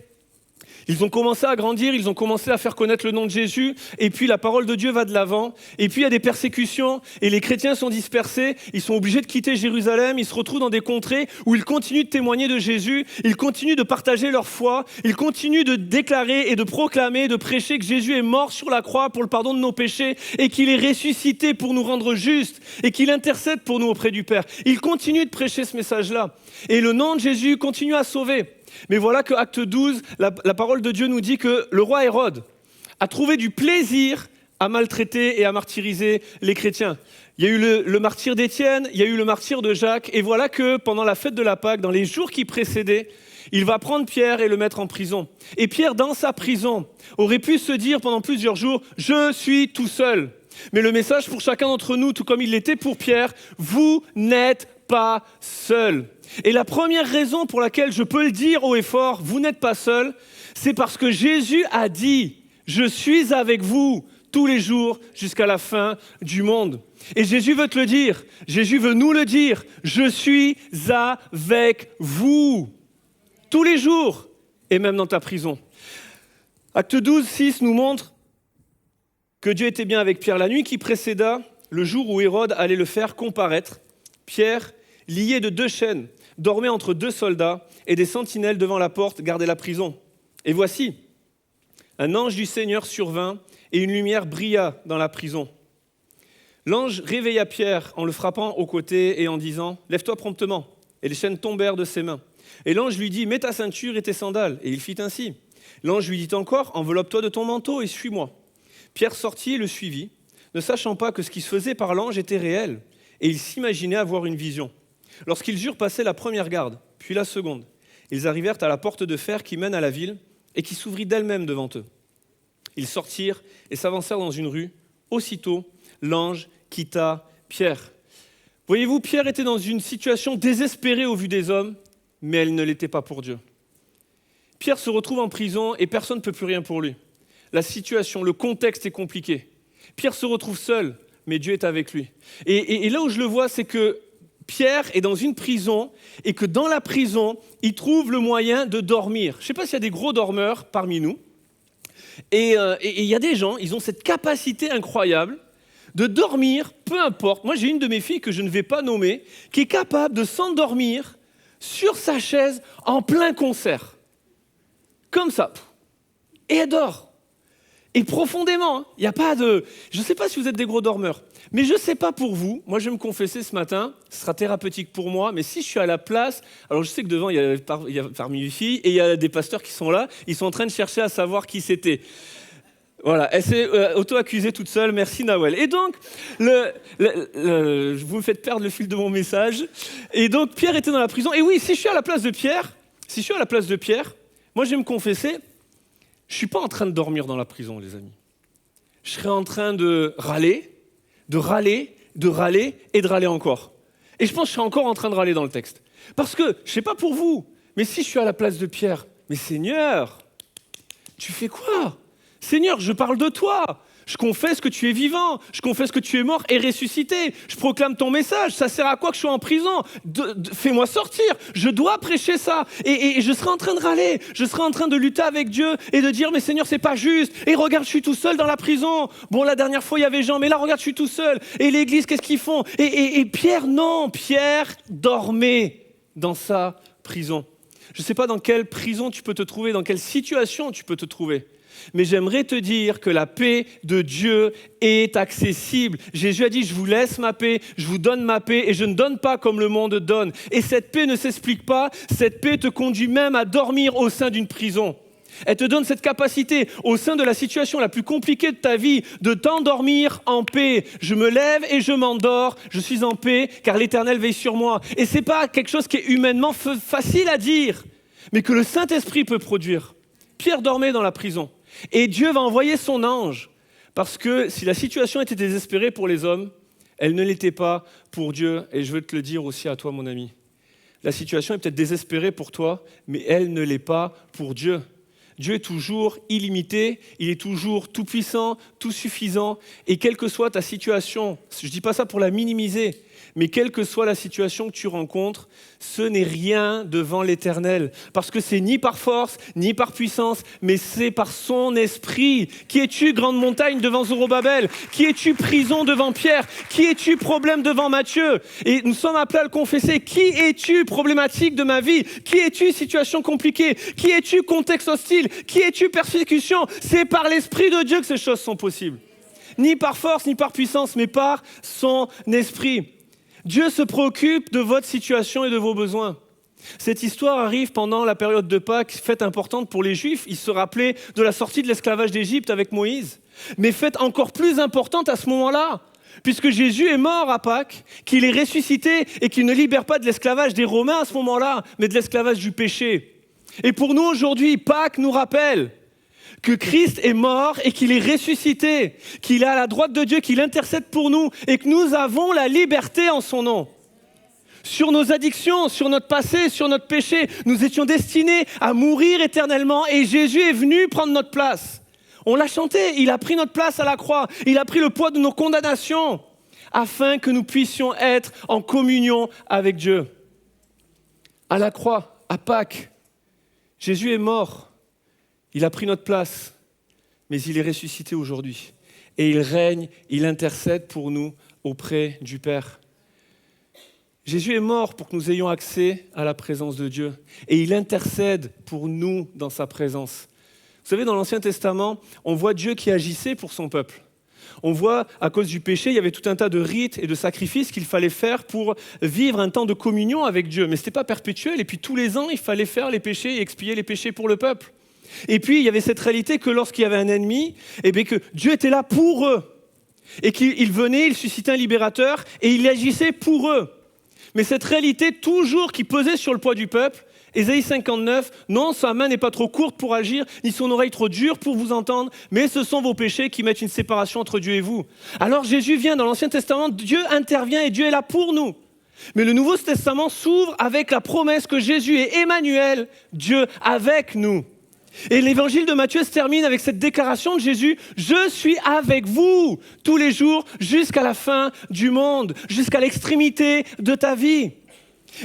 Ils ont commencé à grandir, ils ont commencé à faire connaître le nom de Jésus, et puis la parole de Dieu va de l'avant, et puis il y a des persécutions, et les chrétiens sont dispersés, ils sont obligés de quitter Jérusalem, ils se retrouvent dans des contrées où ils continuent de témoigner de Jésus, ils continuent de partager leur foi, ils continuent de déclarer et de proclamer, de prêcher que Jésus est mort sur la croix pour le pardon de nos péchés, et qu'il est ressuscité pour nous rendre justes, et qu'il intercède pour nous auprès du Père. Ils continuent de prêcher ce message-là, et le nom de Jésus continue à sauver. Mais voilà que Acte 12, la parole de Dieu nous dit que le roi Hérode a trouvé du plaisir à maltraiter et à martyriser les chrétiens. Il y a eu le martyre d'Étienne, il y a eu le martyre de Jacques, et voilà que pendant la fête de la Pâque, dans les jours qui précédaient, il va prendre Pierre et le mettre en prison. Et Pierre, dans sa prison, aurait pu se dire pendant plusieurs jours « Je suis tout seul ». Mais le message pour chacun d'entre nous, tout comme il l'était pour Pierre, vous n'êtes pas seul. Et la première raison pour laquelle je peux le dire haut et fort, vous n'êtes pas seul, c'est parce que Jésus a dit « Je suis avec vous tous les jours jusqu'à la fin du monde ». Et Jésus veut te le dire, Jésus veut nous le dire, « Je suis avec vous tous les jours et même dans ta prison ». Acte 12, 6 nous montre que Dieu était bien avec Pierre. La nuit qui précéda le jour où Hérode allait le faire comparaître, Pierre, lié de 2 chaînes, dormait entre 2 soldats et des sentinelles devant la porte gardaient la prison. Et voici, un ange du Seigneur survint et une lumière brilla dans la prison. L'ange réveilla Pierre en le frappant au côté et en disant « Lève-toi promptement ». Et les chaînes tombèrent de ses mains. Et l'ange lui dit « Mets ta ceinture et tes sandales ». Et il fit ainsi. L'ange lui dit encore « Enveloppe-toi de ton manteau et suis-moi ». Pierre sortit et le suivit, ne sachant pas que ce qui se faisait par l'ange était réel. Et il s'imaginait avoir une vision. Lorsqu'ils eurent passé la première garde, puis la seconde, ils arrivèrent à la porte de fer qui mène à la ville et qui s'ouvrit d'elle-même devant eux. Ils sortirent et s'avancèrent dans une rue. Aussitôt, l'ange quitta Pierre. Voyez-vous, Pierre était dans une situation désespérée au vu des hommes, mais elle ne l'était pas pour Dieu. Pierre se retrouve en prison et personne ne peut plus rien pour lui. La situation, le contexte est compliqué. Pierre se retrouve seul, mais Dieu est avec lui. Et là où je le vois, c'est que Pierre est dans une prison et que dans la prison, il trouve le moyen de dormir. Je ne sais pas s'il y a des gros dormeurs parmi nous. Et il y a des gens, ils ont cette capacité incroyable de dormir, peu importe. Moi, j'ai une de mes filles que je ne vais pas nommer, qui est capable de s'endormir sur sa chaise en plein concert. Comme ça. Et elle dort. Et profondément. Il n'y a pas de... Je ne sais pas si vous êtes des gros dormeurs, mais je ne sais pas pour vous. Moi, je vais me confesser ce matin. Ce sera thérapeutique pour moi, mais si je suis à la place... Alors, je sais que devant, il y a parmi les filles, et il y a des pasteurs qui sont là. Ils sont en train de chercher à savoir qui c'était. Voilà, elle s'est auto-accusée toute seule, merci Nawel. Et donc, vous me faites perdre le fil de mon message. Et donc, Pierre était dans la prison. Et oui, si je suis à la place de Pierre, moi je vais me confesser, je ne suis pas en train de dormir dans la prison, les amis. Je serais en train de râler et de râler encore. Et je pense que je serais encore en train de râler dans le texte. Parce que, je ne sais pas pour vous, mais si je suis à la place de Pierre, mais Seigneur, tu fais quoi ? Seigneur, je parle de toi. Je confesse que tu es vivant. Je confesse que tu es mort et ressuscité. Je proclame ton message. Ça sert à quoi que je sois en prison ? Fais-moi sortir. Je dois prêcher ça. Et je serai en train de râler. Je serai en train de lutter avec Dieu et de dire, mais Seigneur, c'est pas juste. Et regarde, je suis tout seul dans la prison. Bon, la dernière fois, il y avait Jean, mais là, regarde, je suis tout seul. Et l'église, qu'est-ce qu'ils font ? Et Pierre, non. Pierre dormait dans sa prison. Je ne sais pas dans quelle prison tu peux te trouver, dans quelle situation tu peux te trouver. Mais j'aimerais te dire que la paix de Dieu est accessible. Jésus a dit, je vous laisse ma paix, je vous donne ma paix et je ne donne pas comme le monde donne. Et cette paix ne s'explique pas, cette paix te conduit même à dormir au sein d'une prison. Elle te donne cette capacité au sein de la situation la plus compliquée de ta vie de t'endormir en paix. Je me lève et je m'endors, je suis en paix car l'Éternel veille sur moi. Et ce n'est pas quelque chose qui est humainement facile à dire, mais que le Saint-Esprit peut produire. Pierre dormait dans la prison. Et Dieu va envoyer son ange, parce que si la situation était désespérée pour les hommes, elle ne l'était pas pour Dieu. Et je veux te le dire aussi à toi, mon ami. La situation est peut-être désespérée pour toi, mais elle ne l'est pas pour Dieu. Dieu est toujours illimité, il est toujours tout-puissant, tout-suffisant. Et quelle que soit ta situation, je ne dis pas ça pour la minimiser, mais quelle que soit la situation que tu rencontres, ce n'est rien devant l'Éternel. Parce que c'est ni par force, ni par puissance, mais c'est par son esprit. Qui es-tu, grande montagne devant Zorobabel ? Qui es-tu, prison devant Pierre ? Qui es-tu, problème devant Matthieu ? Et nous sommes appelés à le confesser. Qui es-tu, problématique de ma vie ? Qui es-tu, situation compliquée ? Qui es-tu, contexte hostile ? Qui es-tu, persécution ? C'est par l'Esprit de Dieu que ces choses sont possibles. Ni par force, ni par puissance, mais par son esprit. Dieu se préoccupe de votre situation et de vos besoins. Cette histoire arrive pendant la période de Pâques, fête importante pour les Juifs. Ils se rappelaient de la sortie de l'esclavage d'Égypte avec Moïse. Mais fête encore plus importante à ce moment-là, puisque Jésus est mort à Pâques, qu'il est ressuscité et qu'il ne libère pas de l'esclavage des Romains à ce moment-là, mais de l'esclavage du péché. Et pour nous aujourd'hui, Pâques nous rappelle que Christ est mort et qu'il est ressuscité, qu'il est à la droite de Dieu, qu'il intercède pour nous et que nous avons la liberté en son nom. Sur nos addictions, sur notre passé, sur notre péché, nous étions destinés à mourir éternellement et Jésus est venu prendre notre place. On l'a chanté, il a pris notre place à la croix, il a pris le poids de nos condamnations afin que nous puissions être en communion avec Dieu. À la croix, à Pâques, Jésus est mort. Il a pris notre place, mais il est ressuscité aujourd'hui. Et il règne, il intercède pour nous auprès du Père. Jésus est mort pour que nous ayons accès à la présence de Dieu. Et il intercède pour nous dans sa présence. Vous savez, dans l'Ancien Testament, on voit Dieu qui agissait pour son peuple. On voit, à cause du péché, il y avait tout un tas de rites et de sacrifices qu'il fallait faire pour vivre un temps de communion avec Dieu. Mais ce n'était pas perpétuel. Et puis tous les ans, il fallait faire les péchés et expier les péchés pour le peuple. Et puis, il y avait cette réalité que lorsqu'il y avait un ennemi, eh bien, que Dieu était là pour eux. Et qu'il venait, il suscitait un libérateur et il agissait pour eux. Mais cette réalité toujours qui pesait sur le poids du peuple, Ésaïe 59, non, sa main n'est pas trop courte pour agir, ni son oreille trop dure pour vous entendre, mais ce sont vos péchés qui mettent une séparation entre Dieu et vous. Alors Jésus vient dans l'Ancien Testament, Dieu intervient et Dieu est là pour nous. Mais le Nouveau Testament s'ouvre avec la promesse que Jésus est Emmanuel, Dieu avec nous. Et l'évangile de Matthieu se termine avec cette déclaration de Jésus, « Je suis avec vous tous les jours jusqu'à la fin du monde, jusqu'à l'extrémité de ta vie. »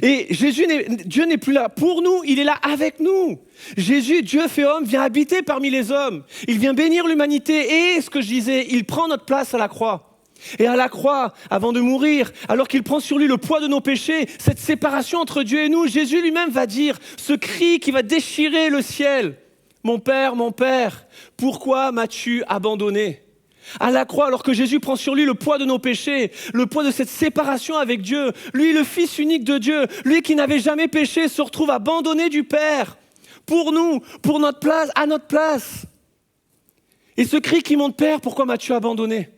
Et Dieu n'est plus là pour nous, il est là avec nous. Jésus, Dieu fait homme, vient habiter parmi les hommes. Il vient bénir l'humanité et, ce que je disais, il prend notre place à la croix. Et à la croix, avant de mourir, alors qu'il prend sur lui le poids de nos péchés, cette séparation entre Dieu et nous, Jésus lui-même va dire ce cri qui va déchirer le ciel. « Mon Père, pourquoi m'as-tu abandonné ?» À la croix, alors que Jésus prend sur lui le poids de nos péchés, le poids de cette séparation avec Dieu, lui, le Fils unique de Dieu, lui qui n'avait jamais péché, se retrouve abandonné du Père, pour nous, pour notre place, à notre place. Et ce cri qui monte, « Père, pourquoi m'as-tu abandonné ?»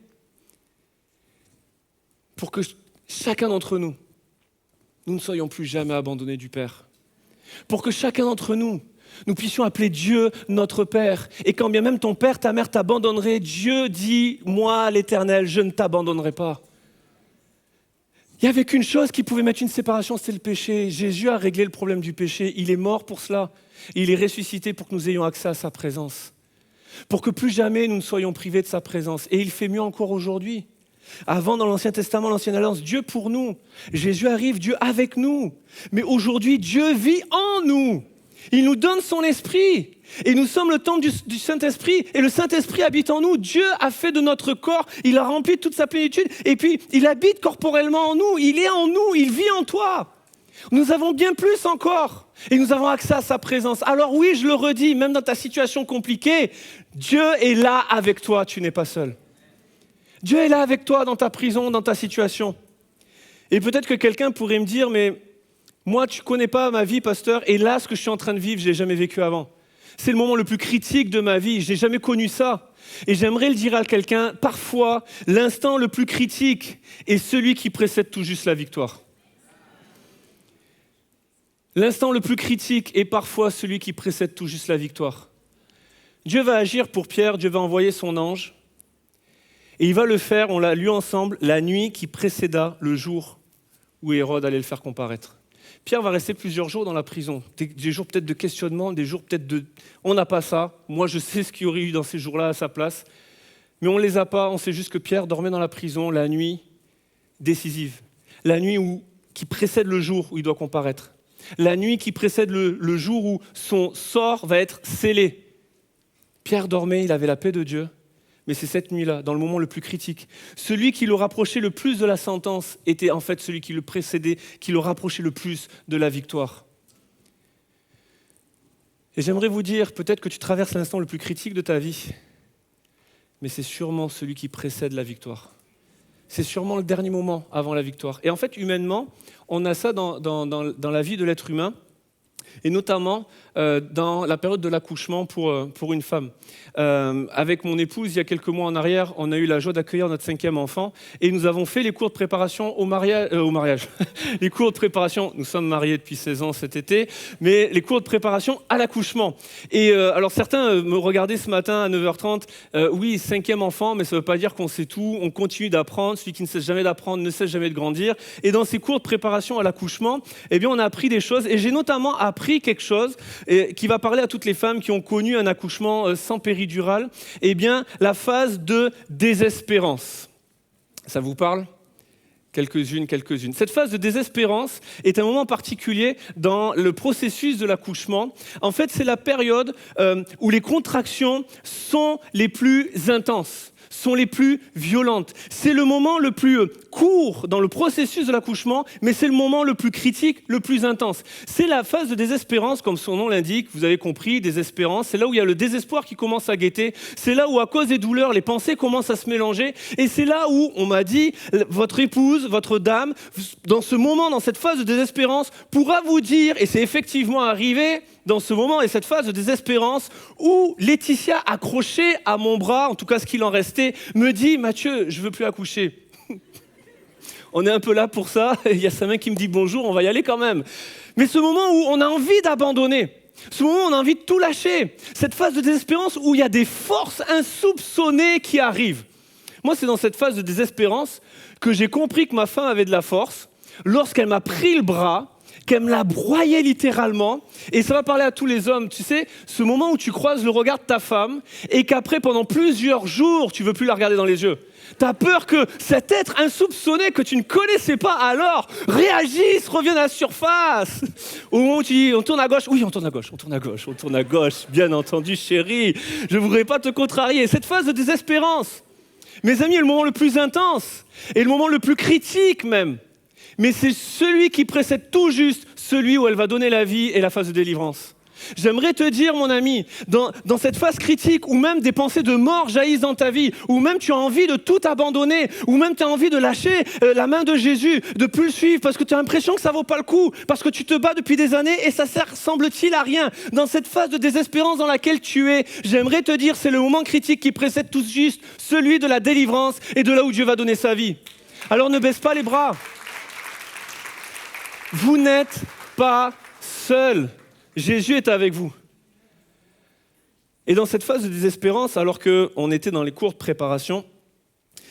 Pour que chacun d'entre nous, nous ne soyons plus jamais abandonnés du Père. Pour que chacun d'entre nous puissions appeler Dieu notre Père. Et quand bien même ton père, ta mère t'abandonnerait, Dieu dit, moi l'Éternel, je ne t'abandonnerai pas. Il n'y avait qu'une chose qui pouvait mettre une séparation, c'était le péché. Jésus a réglé le problème du péché. Il est mort pour cela. Il est ressuscité pour que nous ayons accès à sa présence. Pour que plus jamais nous ne soyons privés de sa présence. Et il fait mieux encore aujourd'hui. Avant, dans l'Ancien Testament, l'Ancienne Alliance, Dieu pour nous. Jésus arrive, Dieu avec nous. Mais aujourd'hui, Dieu vit en nous. Il nous donne son esprit. Et nous sommes le temple du Saint-Esprit. Et le Saint-Esprit habite en nous. Dieu a fait de notre corps, il a rempli toute sa plénitude. Et puis, il habite corporellement en nous. Il est en nous, il vit en toi. Nous avons bien plus encore. Et nous avons accès à sa présence. Alors oui, je le redis, même dans ta situation compliquée, Dieu est là avec toi, tu n'es pas seul. Dieu est là avec toi dans ta prison, dans ta situation. Et peut-être que quelqu'un pourrait me dire, mais moi, tu ne connais pas ma vie, pasteur, et là, ce que je suis en train de vivre, je ne l'ai jamais vécu avant. C'est le moment le plus critique de ma vie, je n'ai jamais connu ça. Et j'aimerais le dire à quelqu'un, parfois, l'instant le plus critique est celui qui précède tout juste la victoire. L'instant le plus critique est parfois celui qui précède tout juste la victoire. Dieu va agir pour Pierre, Dieu va envoyer son ange, et il va le faire, on l'a lu ensemble, la nuit qui précéda le jour où Hérode allait le faire comparaître. Pierre va rester plusieurs jours dans la prison, des jours peut-être de questionnement, des jours peut-être de... On n'a pas ça, moi je sais ce qu'il y aurait eu dans ces jours-là à sa place, mais on ne les a pas, on sait juste que Pierre dormait dans la prison la nuit décisive, la nuit qui précède le jour où il doit comparaître, la nuit qui précède le jour où son sort va être scellé. Pierre dormait, il avait la paix de Dieu, mais c'est cette nuit-là, dans le moment le plus critique. Celui qui le rapprochait le plus de la sentence était en fait celui qui le précédait, qui le rapprochait le plus de la victoire. Et j'aimerais vous dire, peut-être que tu traverses l'instant le plus critique de ta vie, mais c'est sûrement celui qui précède la victoire. C'est sûrement le dernier moment avant la victoire. Et en fait, humainement, on a ça dans la vie de l'être humain, et notamment dans la période de l'accouchement pour une femme. Avec mon épouse, il y a quelques mois en arrière, on a eu la joie d'accueillir notre 5e enfant et nous avons fait les cours de préparation au mariage. Les cours de préparation, nous sommes mariés depuis 16 ans cet été, mais les cours de préparation à l'accouchement. Et alors certains me regardaient ce matin à 9h30, oui, 5e enfant, mais ça ne veut pas dire qu'on sait tout, on continue d'apprendre, celui qui ne cesse jamais d'apprendre ne cesse jamais de grandir. Et dans ces cours de préparation à l'accouchement, eh bien, on a appris des choses et j'ai notamment appris quelque chose qui va parler à toutes les femmes qui ont connu un accouchement sans péridurale, eh bien, la phase de désespérance. Ça vous parle ? Quelques-unes. Cette phase de désespérance est un moment particulier dans le processus de l'accouchement. En fait, c'est la période où les contractions sont les plus intenses, sont les plus violentes. C'est le moment le plus court dans le processus de l'accouchement, mais c'est le moment le plus critique, le plus intense. C'est la phase de désespérance, comme son nom l'indique, vous avez compris, désespérance. C'est là où il y a le désespoir qui commence à guetter. C'est là où, à cause des douleurs, les pensées commencent à se mélanger. Et c'est là où, on m'a dit, votre épouse, votre dame, dans ce moment, dans cette phase de désespérance, pourra vous dire, et c'est effectivement arrivé, dans ce moment et cette phase de désespérance où Laetitia, accrochée à mon bras, en tout cas ce qu'il en restait, me dit « Mathieu, je ne veux plus accoucher ». On est un peu là pour ça, il y a sa main qui me dit « Bonjour, on va y aller quand même ». Mais ce moment où on a envie d'abandonner, ce moment où on a envie de tout lâcher, cette phase de désespérance où il y a des forces insoupçonnées qui arrivent. Moi, c'est dans cette phase de désespérance que j'ai compris que ma femme avait de la force lorsqu'elle m'a pris le bras. qu'elle me l'a broyé littéralement. Et ça va parler à tous les hommes. Tu sais, ce moment où tu croises le regard de ta femme et qu'après, pendant plusieurs jours, tu ne veux plus la regarder dans les yeux. Tu as peur que cet être insoupçonné que tu ne connaissais pas alors réagisse, revienne à la surface. Au moment où tu dis, on tourne à gauche. Oui, on tourne à gauche, on tourne à gauche, on tourne à gauche. Bien entendu, chérie, je ne voudrais pas te contrarier. Cette phase de désespérance, mes amis, est le moment le plus intense et le moment le plus critique même. Mais c'est celui qui précède tout juste celui où elle va donner la vie et la phase de délivrance. J'aimerais te dire, mon ami, dans cette phase critique où même des pensées de mort jaillissent dans ta vie, où même tu as envie de tout abandonner, où même tu as envie de lâcher la main de Jésus, de plus le suivre parce que tu as l'impression que ça vaut pas le coup, parce que tu te bats depuis des années et ça sert, semble-t-il, à rien. Dans cette phase de désespérance dans laquelle tu es, j'aimerais te dire, c'est le moment critique qui précède tout juste celui de la délivrance et de là où Dieu va donner sa vie. Alors ne baisse pas les bras. Vous n'êtes pas seul. Jésus est avec vous. Et dans cette phase de désespérance, alors qu'on était dans les cours de préparation,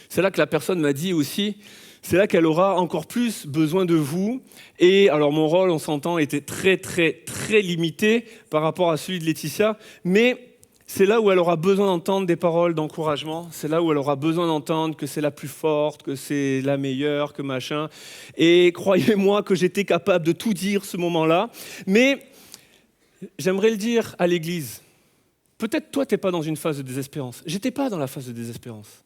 c'est là que la personne m'a dit aussi, c'est là qu'elle aura encore plus besoin de vous. Et alors mon rôle, on s'entend, était très, très, très limité par rapport à celui de Laetitia, mais c'est là où elle aura besoin d'entendre des paroles d'encouragement, c'est là où elle aura besoin d'entendre que c'est la plus forte, que c'est la meilleure, que machin. Et croyez-moi que j'étais capable de tout dire ce moment-là, mais j'aimerais le dire à l'église. Peut-être toi, tu n'es pas dans une phase de désespérance. J'étais pas dans la phase de désespérance.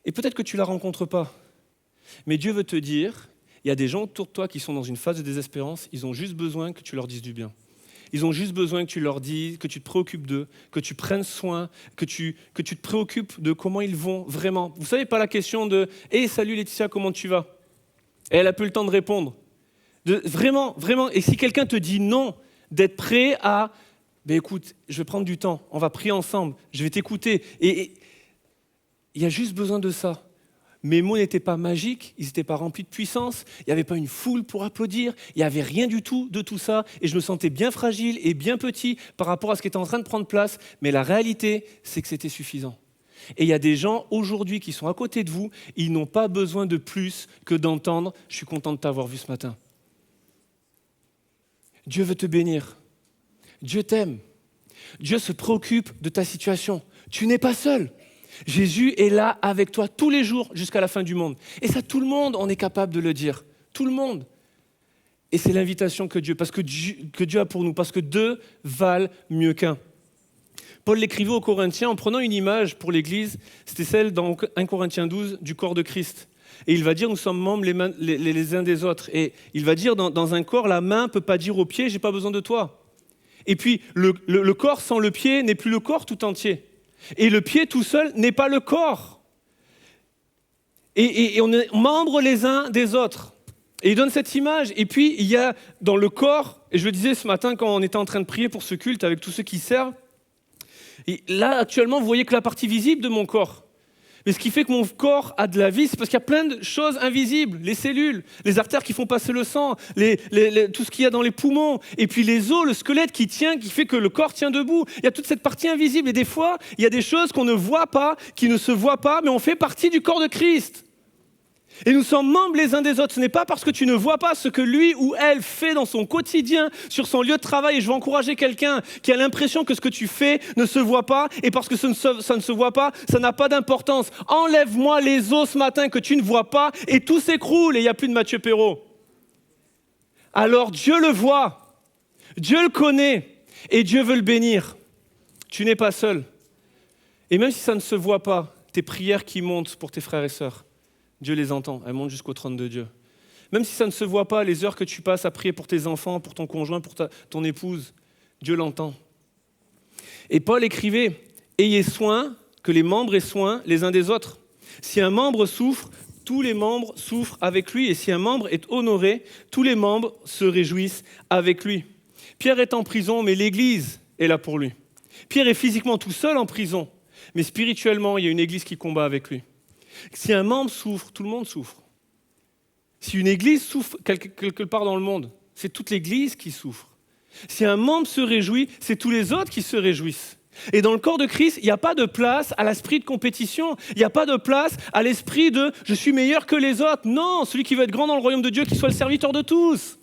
Et peut-être que tu ne la rencontres pas. Mais Dieu veut te dire, il y a des gens autour de toi qui sont dans une phase de désespérance, ils ont juste besoin que tu leur dises du bien. Ils ont juste besoin que tu leur dises, que tu te préoccupes d'eux, que tu prennes soin, que tu te préoccupes de comment ils vont vraiment. Vous savez, pas la question de « Hey, salut Laetitia, comment tu vas ?» Et elle a peu le temps de répondre. Vraiment, vraiment. Et si quelqu'un te dit non, d'être prêt à « écoute, je vais prendre du temps, on va prier ensemble, je vais t'écouter. » Et il y a juste besoin de ça. Mes mots n'étaient pas magiques, ils n'étaient pas remplis de puissance, il n'y avait pas une foule pour applaudir, il n'y avait rien du tout de tout ça, et je me sentais bien fragile et bien petit par rapport à ce qui était en train de prendre place, mais la réalité, c'est que c'était suffisant. Et il y a des gens aujourd'hui qui sont à côté de vous, ils n'ont pas besoin de plus que d'entendre « Je suis content de t'avoir vu ce matin ». Dieu veut te bénir, Dieu t'aime, Dieu se préoccupe de ta situation, tu n'es pas seul. Jésus est là avec toi tous les jours jusqu'à la fin du monde. Et ça, tout le monde, on est capable de le dire. Tout le monde. Et c'est l'invitation que Dieu a pour nous, parce que deux valent mieux qu'un. Paul l'écrivait aux Corinthiens en prenant une image pour l'Église, c'était celle dans 1 Corinthiens 12 du corps de Christ. Et il va dire, nous sommes membres les uns des autres. Et il va dire, dans un corps, la main ne peut pas dire au pied, j'ai pas besoin de toi. Et puis, le corps sans le pied n'est plus le corps tout entier. Et le pied tout seul n'est pas le corps. Et on est membres les uns des autres. Et il donne cette image. Et puis, il y a dans le corps, et je le disais ce matin quand on était en train de prier pour ce culte avec tous ceux qui servent, et là, actuellement, vous voyez que la partie visible de mon corps. Mais ce qui fait que mon corps a de la vie, c'est parce qu'il y a plein de choses invisibles. Les cellules, les artères qui font passer le sang, tout ce qu'il y a dans les poumons, et puis les os, le squelette qui fait que le corps tient debout. Il y a toute cette partie invisible. Et des fois, il y a des choses qu'on ne voit pas, qui ne se voient pas, mais on fait partie du corps de Christ. Et nous sommes membres les uns des autres. Ce n'est pas parce que tu ne vois pas ce que lui ou elle fait dans son quotidien, sur son lieu de travail. Et je veux encourager quelqu'un qui a l'impression que ce que tu fais ne se voit pas. Et parce que ça ne se voit pas, ça n'a pas d'importance. Enlève-moi les os ce matin que tu ne vois pas et tout s'écroule et il n'y a plus de Mathieu Perrault. Alors Dieu le voit, Dieu le connaît et Dieu veut le bénir. Tu n'es pas seul. Et même si ça ne se voit pas, tes prières qui montent pour tes frères et sœurs, Dieu les entend, elles montent jusqu'au trône de Dieu. Même si ça ne se voit pas, les heures que tu passes à prier pour tes enfants, pour ton conjoint, pour ton épouse, Dieu l'entend. Et Paul écrivait, « Ayez soin que les membres aient soin les uns des autres. Si un membre souffre, tous les membres souffrent avec lui. Et si un membre est honoré, tous les membres se réjouissent avec lui. » Pierre est en prison, mais l'Église est là pour lui. Pierre est physiquement tout seul en prison, mais spirituellement, il y a une Église qui combat avec lui. Si un membre souffre, tout le monde souffre. Si une église souffre quelque part dans le monde, c'est toute l'église qui souffre. Si un membre se réjouit, c'est tous les autres qui se réjouissent. Et dans le corps de Christ, il n'y a pas de place à l'esprit de compétition. Il n'y a pas de place à l'esprit de « je suis meilleur que les autres ». Non, celui qui veut être grand dans le royaume de Dieu, qu'il soit le serviteur de tous.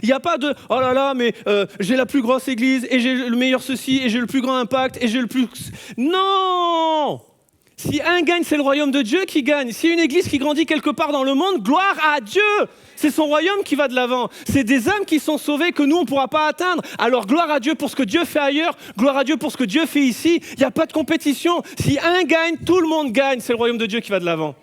Il n'y a pas de « oh là là, mais j'ai la plus grosse église, et j'ai le meilleur ceci, et j'ai le plus grand impact, et j'ai le plus… » Non! Si un gagne, c'est le royaume de Dieu qui gagne. Si une église qui grandit quelque part dans le monde, gloire à Dieu! C'est son royaume qui va de l'avant. C'est des âmes qui sont sauvées que nous, on ne pourra pas atteindre. Alors gloire à Dieu pour ce que Dieu fait ailleurs, gloire à Dieu pour ce que Dieu fait ici. Il n'y a pas de compétition. Si un gagne, tout le monde gagne. C'est le royaume de Dieu qui va de l'avant.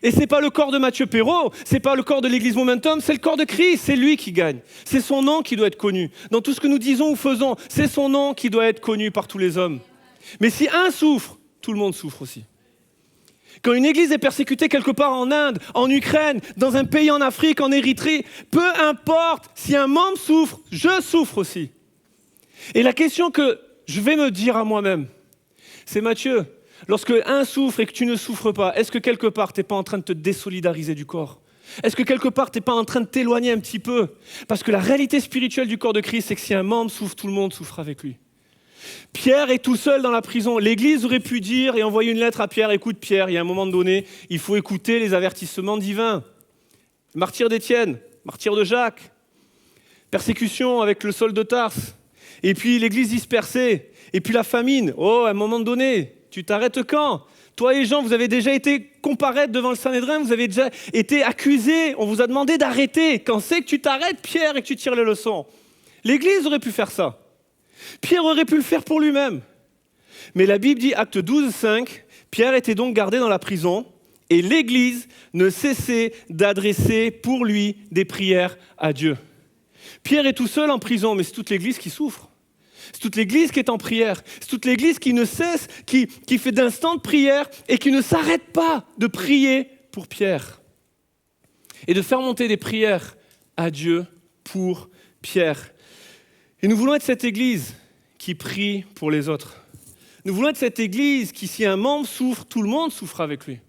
Et ce n'est pas le corps de Mathieu Perrault, ce n'est pas le corps de l'église Momentum, c'est le corps de Christ, c'est lui qui gagne. C'est son nom qui doit être connu. Dans tout ce que nous disons ou faisons, c'est son nom qui doit être connu par tous les hommes. Mais si un souffre, tout le monde souffre aussi. Quand une église est persécutée quelque part en Inde, en Ukraine, dans un pays en Afrique, en Érythrée, peu importe, si un membre souffre, je souffre aussi. Et la question que je vais me dire à moi-même, c'est Mathieu, lorsque un souffre et que tu ne souffres pas, est-ce que quelque part, tu n'es pas en train de te désolidariser du corps ? Est-ce que quelque part, tu n'es pas en train de t'éloigner un petit peu ? Parce que la réalité spirituelle du corps de Christ, c'est que si un membre souffre, tout le monde souffre avec lui. Pierre est tout seul dans la prison. L'église aurait pu dire et envoyer une lettre à Pierre. Écoute Pierre, il y a un moment donné, il faut écouter les avertissements divins. Martyr d'Étienne, martyr de Jacques, persécution avec le Saul de Tarse. Et puis l'église dispersée. Et puis la famine. Oh, à un moment donné, tu t'arrêtes quand ? Toi et Jean, vous avez déjà été comparaître devant le Sanhédrin, vous avez déjà été accusés. On vous a demandé d'arrêter. Quand c'est que tu t'arrêtes, Pierre, et que tu tires les leçons ? L'église aurait pu faire ça. Pierre aurait pu le faire pour lui-même. Mais la Bible dit, acte 12, 5, Pierre était donc gardé dans la prison et l'Église ne cessait d'adresser pour lui des prières à Dieu. Pierre est tout seul en prison, mais c'est toute l'Église qui souffre. C'est toute l'Église qui est en prière. C'est toute l'Église qui ne cesse, qui fait d'instants de prière et qui ne s'arrête pas de prier pour Pierre. Et de faire monter des prières à Dieu pour Pierre. Et nous voulons être cette Église qui prie pour les autres. Nous voulons être cette Église qui, si un membre souffre, tout le monde souffre avec lui.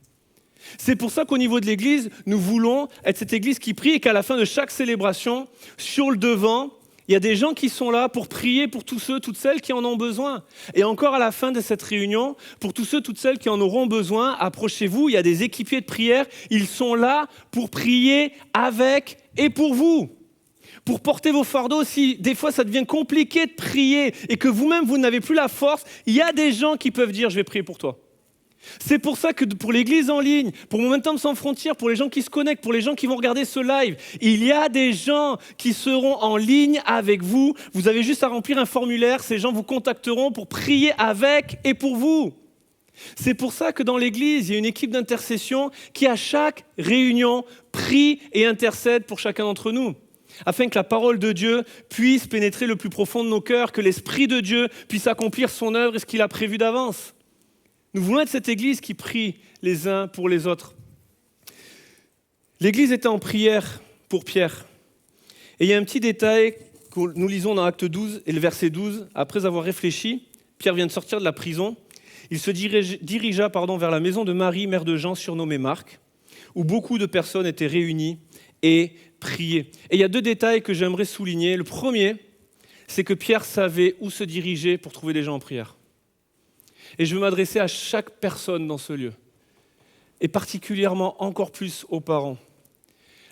C'est pour ça qu'au niveau de l'Église, nous voulons être cette Église qui prie et qu'à la fin de chaque célébration, sur le devant, il y a des gens qui sont là pour prier pour tous ceux, toutes celles qui en ont besoin. Et encore à la fin de cette réunion, pour tous ceux, toutes celles qui en auront besoin, approchez-vous, il y a des équipiers de prière, ils sont là pour prier avec et pour vous. Pour porter vos fardeaux, si des fois ça devient compliqué de prier et que vous-même vous n'avez plus la force, il y a des gens qui peuvent dire « je vais prier pour toi ». C'est pour ça que pour l'église en ligne, pour Momentum sans frontières, pour les gens qui se connectent, pour les gens qui vont regarder ce live, il y a des gens qui seront en ligne avec vous. Vous avez juste à remplir un formulaire, ces gens vous contacteront pour prier avec et pour vous. C'est pour ça que dans l'église, il y a une équipe d'intercession qui à chaque réunion prie et intercède pour chacun d'entre nous, afin que la parole de Dieu puisse pénétrer le plus profond de nos cœurs, que l'Esprit de Dieu puisse accomplir son œuvre et ce qu'il a prévu d'avance. Nous voulons être cette Église qui prie les uns pour les autres. L'Église était en prière pour Pierre. Et il y a un petit détail que nous lisons dans Acte 12 et le verset 12. Après avoir réfléchi, Pierre vient de sortir de la prison. Il se dirigea vers la maison de Marie, mère de Jean, surnommée Marc, où beaucoup de personnes étaient réunies et prier. Et il y a deux détails que j'aimerais souligner. Le premier, c'est que Pierre savait où se diriger pour trouver des gens en prière. Et je veux m'adresser à chaque personne dans ce lieu, et particulièrement encore plus aux parents.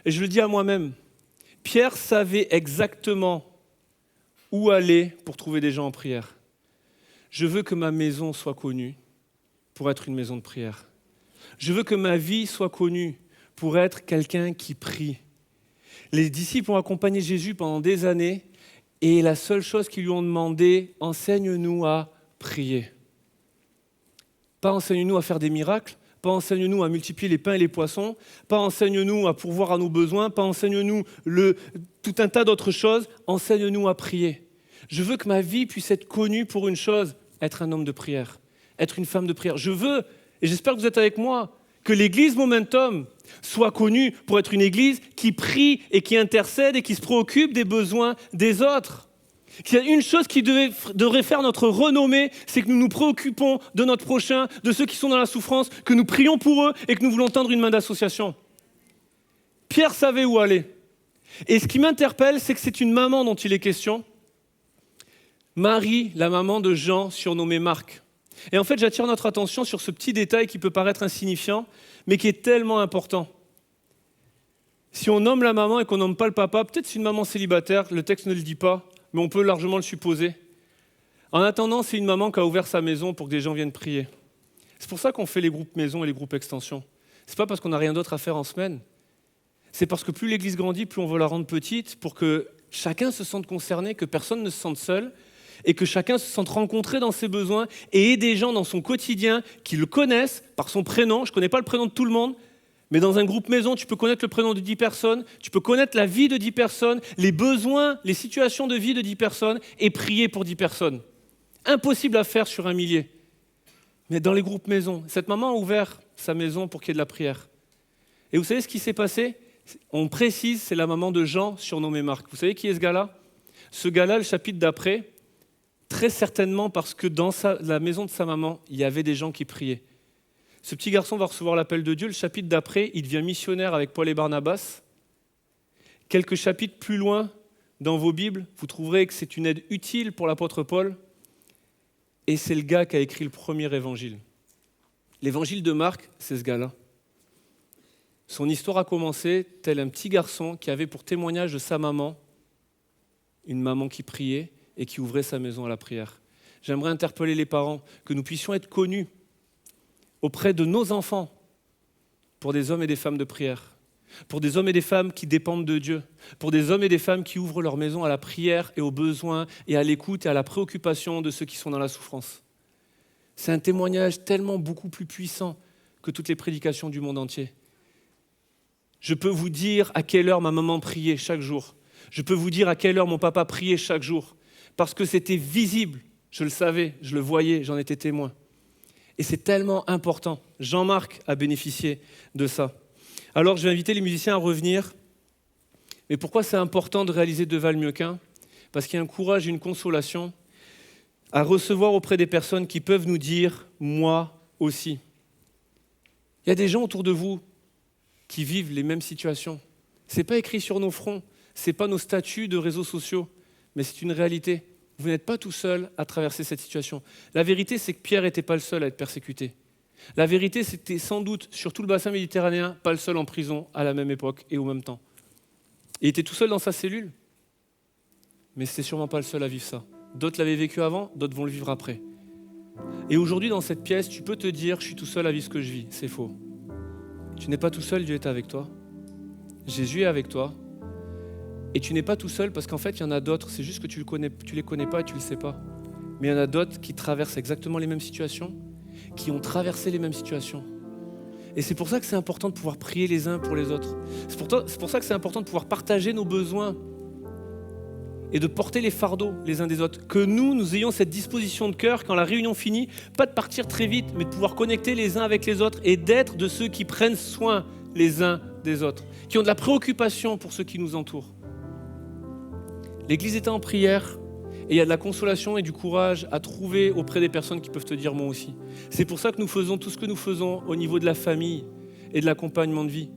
Et je le dis à moi-même, Pierre savait exactement où aller pour trouver des gens en prière. Je veux que ma maison soit connue pour être une maison de prière. Je veux que ma vie soit connue pour être quelqu'un qui prie. Les disciples ont accompagné Jésus pendant des années et la seule chose qu'ils lui ont demandé, enseigne-nous à prier. Pas enseigne-nous à faire des miracles, pas enseigne-nous à multiplier les pains et les poissons, pas enseigne-nous à pourvoir à nos besoins, pas enseigne-nous tout un tas d'autres choses, enseigne-nous à prier. Je veux que ma vie puisse être connue pour une chose, être un homme de prière, être une femme de prière. Je veux, et j'espère que vous êtes avec moi, que l'église Momentum soit connue pour être une église qui prie et qui intercède et qui se préoccupe des besoins des autres. Il y a une chose qui devrait faire notre renommée, c'est que nous nous préoccupons de notre prochain, de ceux qui sont dans la souffrance, que nous prions pour eux et que nous voulons tendre une main d'association. Pierre savait où aller. Et ce qui m'interpelle, c'est que c'est une maman dont il est question. Marie, la maman de Jean, surnommée Marc. Et en fait, j'attire notre attention sur ce petit détail qui peut paraître insignifiant, mais qui est tellement important. Si on nomme la maman et qu'on nomme pas le papa, peut-être c'est une maman célibataire, le texte ne le dit pas, mais on peut largement le supposer. En attendant, c'est une maman qui a ouvert sa maison pour que des gens viennent prier. C'est pour ça qu'on fait les groupes maison et les groupes extension. C'est pas parce qu'on n'a rien d'autre à faire en semaine. C'est parce que plus l'église grandit, plus on veut la rendre petite pour que chacun se sente concerné, que personne ne se sente seul et que chacun se sente rencontré dans ses besoins et aider des gens dans son quotidien qui le connaissent par son prénom. Je ne connais pas le prénom de tout le monde, mais dans un groupe maison, tu peux connaître le prénom de 10 personnes, tu peux connaître la vie de 10 personnes, les besoins, les situations de vie de 10 personnes et prier pour 10 personnes. Impossible à faire sur un millier. Mais dans les groupes maison, cette maman a ouvert sa maison pour qu'il y ait de la prière. Et vous savez ce qui s'est passé ? On précise, c'est la maman de Jean, surnommé Marc. Vous savez qui est ce gars-là ? Ce gars-là, le chapitre d'après, très certainement parce que dans la maison de sa maman, il y avait des gens qui priaient. Ce petit garçon va recevoir l'appel de Dieu. Le chapitre d'après, il devient missionnaire avec Paul et Barnabas. Quelques chapitres plus loin, dans vos Bibles, vous trouverez que c'est une aide utile pour l'apôtre Paul. Et c'est le gars qui a écrit le premier évangile. L'évangile de Marc, c'est ce gars-là. Son histoire a commencé tel un petit garçon qui avait pour témoignage de sa maman, une maman qui priait et qui ouvrait sa maison à la prière. J'aimerais interpeller les parents, que nous puissions être connus auprès de nos enfants pour des hommes et des femmes de prière, pour des hommes et des femmes qui dépendent de Dieu, pour des hommes et des femmes qui ouvrent leur maison à la prière et aux besoins et à l'écoute et à la préoccupation de ceux qui sont dans la souffrance. C'est un témoignage tellement beaucoup plus puissant que toutes les prédications du monde entier. Je peux vous dire à quelle heure ma maman priait chaque jour. Je peux vous dire à quelle heure mon papa priait chaque jour. Parce que c'était visible. Je le savais, je le voyais, j'en étais témoin. Et c'est tellement important. Jean-Marc a bénéficié de ça. Alors je vais inviter les musiciens à revenir. Mais pourquoi c'est important de réaliser deux valent mieux qu'un ? Parce qu'il y a un courage et une consolation à recevoir auprès des personnes qui peuvent nous dire « moi aussi ». Il y a des gens autour de vous qui vivent les mêmes situations. Ce n'est pas écrit sur nos fronts, ce n'est pas nos statuts de réseaux sociaux, mais c'est une réalité. Vous n'êtes pas tout seul à traverser cette situation. La vérité, c'est que Pierre n'était pas le seul à être persécuté. La vérité, c'était sans doute, sur tout le bassin méditerranéen, pas le seul en prison à la même époque et au même temps. Il était tout seul dans sa cellule, mais c'est sûrement pas le seul à vivre ça. D'autres l'avaient vécu avant, d'autres vont le vivre après. Et aujourd'hui, dans cette pièce, tu peux te dire « je suis tout seul à vivre ce que je vis ». C'est faux. Tu n'es pas tout seul, Dieu est avec toi. Jésus est avec toi. Et tu n'es pas tout seul parce qu'en fait, il y en a d'autres. C'est juste que tu les connais pas et tu ne le sais pas. Mais il y en a d'autres qui traversent exactement les mêmes situations, qui ont traversé les mêmes situations. Et c'est pour ça que c'est important de pouvoir prier les uns pour les autres. C'est pour ça que c'est important de pouvoir partager nos besoins et de porter les fardeaux les uns des autres. Que nous ayons cette disposition de cœur, quand la réunion finit, pas de partir très vite, mais de pouvoir connecter les uns avec les autres et d'être de ceux qui prennent soin les uns des autres, qui ont de la préoccupation pour ceux qui nous entourent. L'Église était en prière et il y a de la consolation et du courage à trouver auprès des personnes qui peuvent te dire « moi aussi ». C'est pour ça que nous faisons tout ce que nous faisons au niveau de la famille et de l'accompagnement de vie.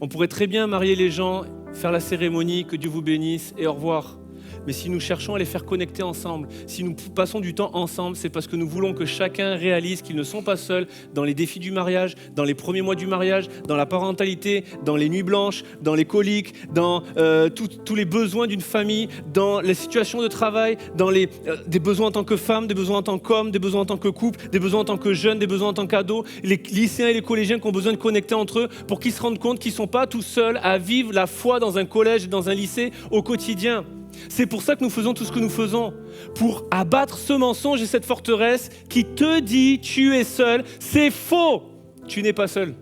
On pourrait très bien marier les gens, faire la cérémonie, que Dieu vous bénisse et au revoir. Mais si nous cherchons à les faire connecter ensemble, si nous passons du temps ensemble, c'est parce que nous voulons que chacun réalise qu'ils ne sont pas seuls dans les défis du mariage, dans les premiers mois du mariage, dans la parentalité, dans les nuits blanches, dans les coliques, dans tous les besoins d'une famille, dans les situations de travail, dans des besoins en tant que femme, des besoins en tant qu'homme, des besoins en tant que couple, des besoins en tant que jeunes, des besoins en tant qu'ados, les lycéens et les collégiens qui ont besoin de connecter entre eux pour qu'ils se rendent compte qu'ils ne sont pas tout seuls à vivre la foi dans un collège et dans un lycée au quotidien. C'est pour ça que nous faisons tout ce que nous faisons, pour abattre ce mensonge et cette forteresse qui te dit tu es seul. C'est faux, tu n'es pas seul.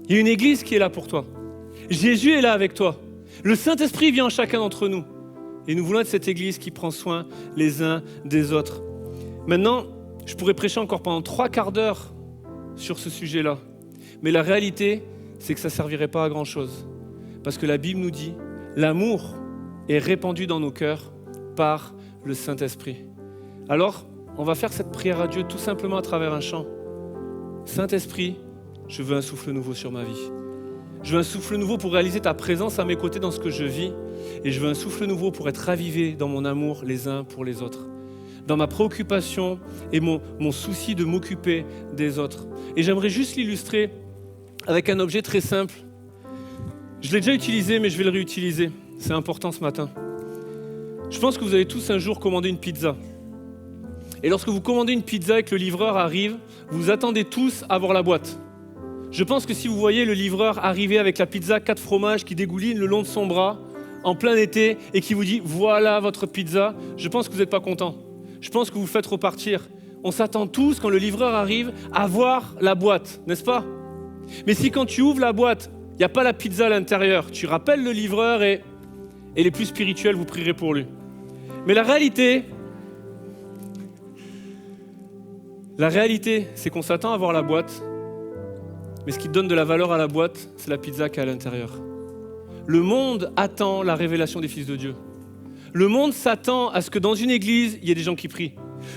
Il y a une église qui est là pour toi. Jésus est là avec toi. Le Saint-Esprit vient en chacun d'entre nous. Et nous voulons être cette église qui prend soin les uns des autres. Maintenant, je pourrais prêcher encore pendant 3 quarts d'heure sur ce sujet-là. Mais la réalité, c'est que ça ne servirait pas à grand-chose. Parce que la Bible nous dit, l'amour est répandu dans nos cœurs par le Saint-Esprit. Alors, on va faire cette prière à Dieu tout simplement à travers un chant. Saint-Esprit, je veux un souffle nouveau sur ma vie. Je veux un souffle nouveau pour réaliser ta présence à mes côtés dans ce que je vis. Et je veux un souffle nouveau pour être ravivé dans mon amour les uns pour les autres. dans ma préoccupation et mon souci de m'occuper des autres. Et j'aimerais juste l'illustrer avec un objet très simple. Je l'ai déjà utilisé, mais je vais le réutiliser. C'est important ce matin. Je pense que vous avez tous un jour commandé une pizza. Et lorsque vous commandez une pizza et que le livreur arrive, vous attendez tous à voir la boîte. Je pense que si vous voyez le livreur arriver avec la pizza 4 fromages qui dégouline le long de son bras, en plein été, et qui vous dit « voilà votre pizza », je pense que vous n'êtes pas content. Je pense que vous le faites repartir. On s'attend tous, quand le livreur arrive, à voir la boîte, n'est-ce pas? Mais si quand tu ouvres la boîte, il n'y a pas la pizza à l'intérieur, tu rappelles le livreur et les plus spirituels, vous prierez pour lui. Mais la réalité, c'est qu'on s'attend à voir la boîte, mais ce qui donne de la valeur à la boîte, c'est la pizza qu'il y a à l'intérieur. Le monde attend la révélation des fils de Dieu. Le monde s'attend à ce que dans une église, il y ait des gens qui prient.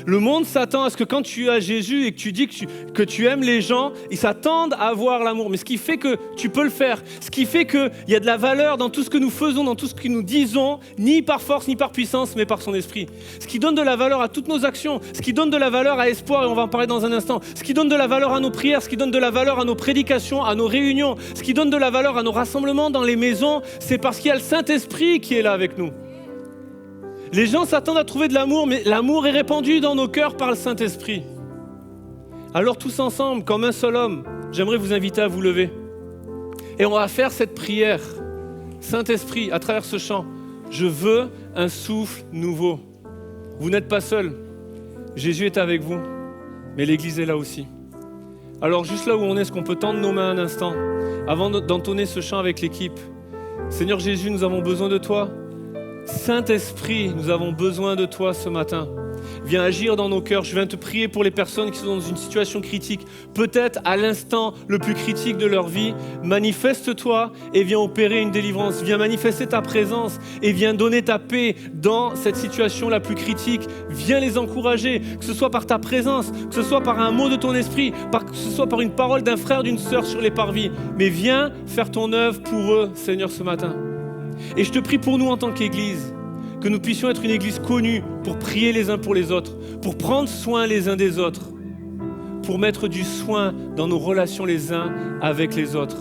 Le monde s'attend à ce que quand tu as Jésus et que tu dis que tu aimes les gens, ils s'attendent à avoir l'amour. Mais ce qui fait que tu peux le faire, ce qui fait qu'il y a de la valeur dans tout ce que nous faisons, dans tout ce que nous disons, ni par force, ni par puissance, mais par son esprit. Ce qui donne de la valeur à toutes nos actions, ce qui donne de la valeur à espoir, et on va en parler dans un instant, ce qui donne de la valeur à nos prières, ce qui donne de la valeur à nos prédications, à nos réunions, ce qui donne de la valeur à nos rassemblements dans les maisons, c'est parce qu'il y a le Saint-Esprit qui est là avec nous. Les gens s'attendent à trouver de l'amour, mais l'amour est répandu dans nos cœurs par le Saint-Esprit. Alors tous ensemble, comme un seul homme, j'aimerais vous inviter à vous lever. Et on va faire cette prière. Saint-Esprit, à travers ce chant, je veux un souffle nouveau. Vous n'êtes pas seul. Jésus est avec vous, mais l'Église est là aussi. Alors juste là où on est, est-ce qu'on peut tendre nos mains un instant avant d'entonner ce chant avec l'équipe? Seigneur Jésus, nous avons besoin de toi. Saint-Esprit, nous avons besoin de toi ce matin. Viens agir dans nos cœurs. Je viens te prier pour les personnes qui sont dans une situation critique, peut-être à l'instant le plus critique de leur vie. Manifeste-toi et viens opérer une délivrance. Viens manifester ta présence et viens donner ta paix dans cette situation la plus critique. Viens les encourager, que ce soit par ta présence, que ce soit par un mot de ton esprit, que ce soit par une parole d'un frère, d'une sœur sur les parvis. Mais viens faire ton œuvre pour eux, Seigneur, ce matin. Et je te prie pour nous en tant qu'Église, que nous puissions être une Église connue pour prier les uns pour les autres, pour prendre soin les uns des autres, pour mettre du soin dans nos relations les uns avec les autres.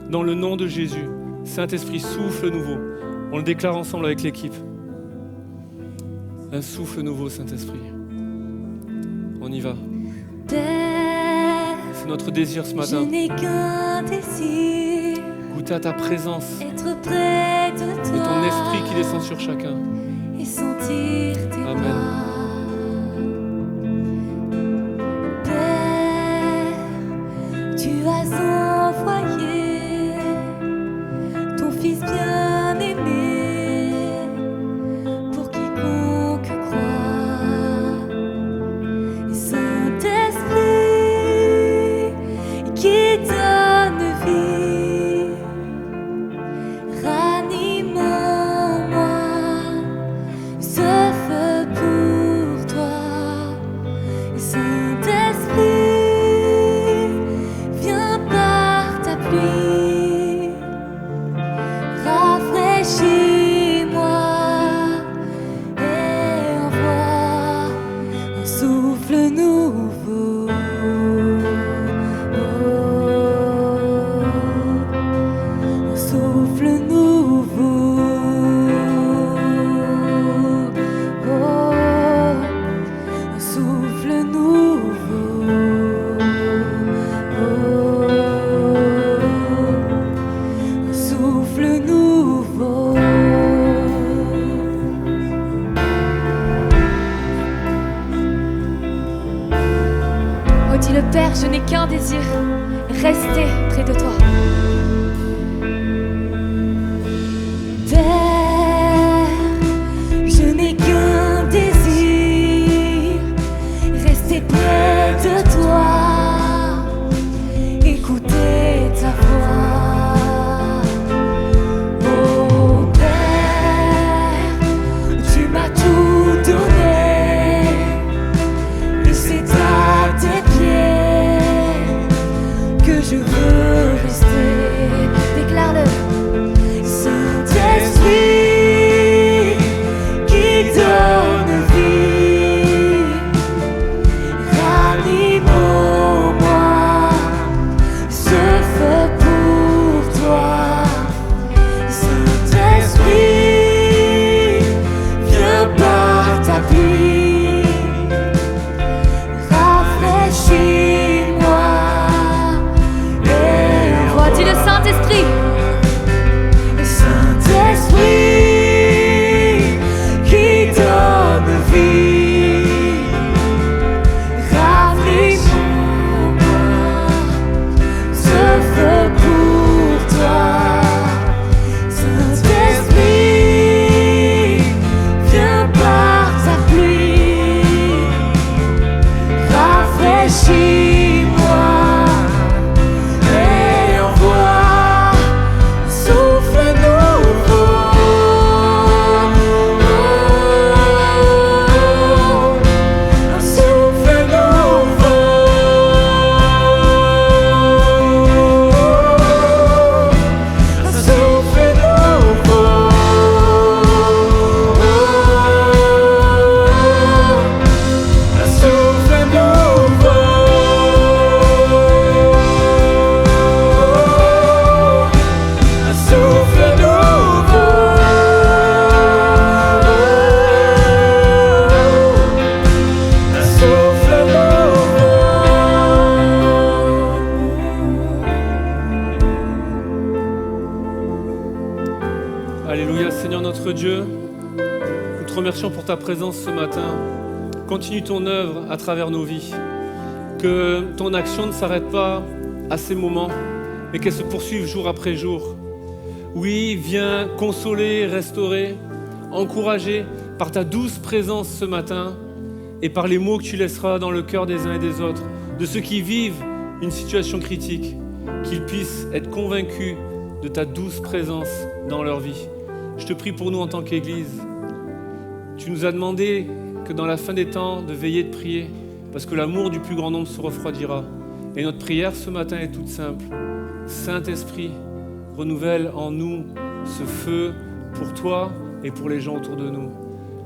Dans le nom de Jésus, Saint-Esprit, souffle nouveau. On le déclare ensemble avec l'équipe. Un souffle nouveau, Saint-Esprit. On y va. C'est notre désir ce matin. Je n'ai qu'un désir. Goûter à ta présence. Être près de toi. De ton esprit qui descend sur chacun. Et sentir tes Amen. bras. Père, tu as envoyé ton Fils bien-aimé pour quiconque croit. Et Saint-Esprit qui donne vie, ranime en moi ce feu pour toi. Et Saint-Esprit, viens par ta pluie, rafraîchis-moi et envoie un souffle nouveau. Un souffle nouveau. Un souffle nouveau. Un souffle nouveau. Oh, dit le Père, je n'ai qu'un désir, rester près de toi. Père, je n'ai qu'un désir, rester près de toi, écouter ta voix. Oh Père, tu m'as tout donné, et c'est à tes pieds que je veux rester. Déclare-le. Saint-Esprit qui donne vie, notre Dieu, nous te remercions pour ta présence ce matin. Continue ton œuvre à travers nos vies. Que ton action ne s'arrête pas à ces moments, mais qu'elle se poursuive jour après jour. Oui, viens consoler, restaurer, encourager par ta douce présence ce matin et par les mots que tu laisseras dans le cœur des uns et des autres, de ceux qui vivent une situation critique, qu'ils puissent être convaincus de ta douce présence dans leur vie. Je te prie pour nous en tant qu'Église. Tu nous as demandé que dans la fin des temps, de veiller, de prier, parce que l'amour du plus grand nombre se refroidira. Et notre prière ce matin est toute simple. Saint-Esprit, renouvelle en nous ce feu pour toi et pour les gens autour de nous.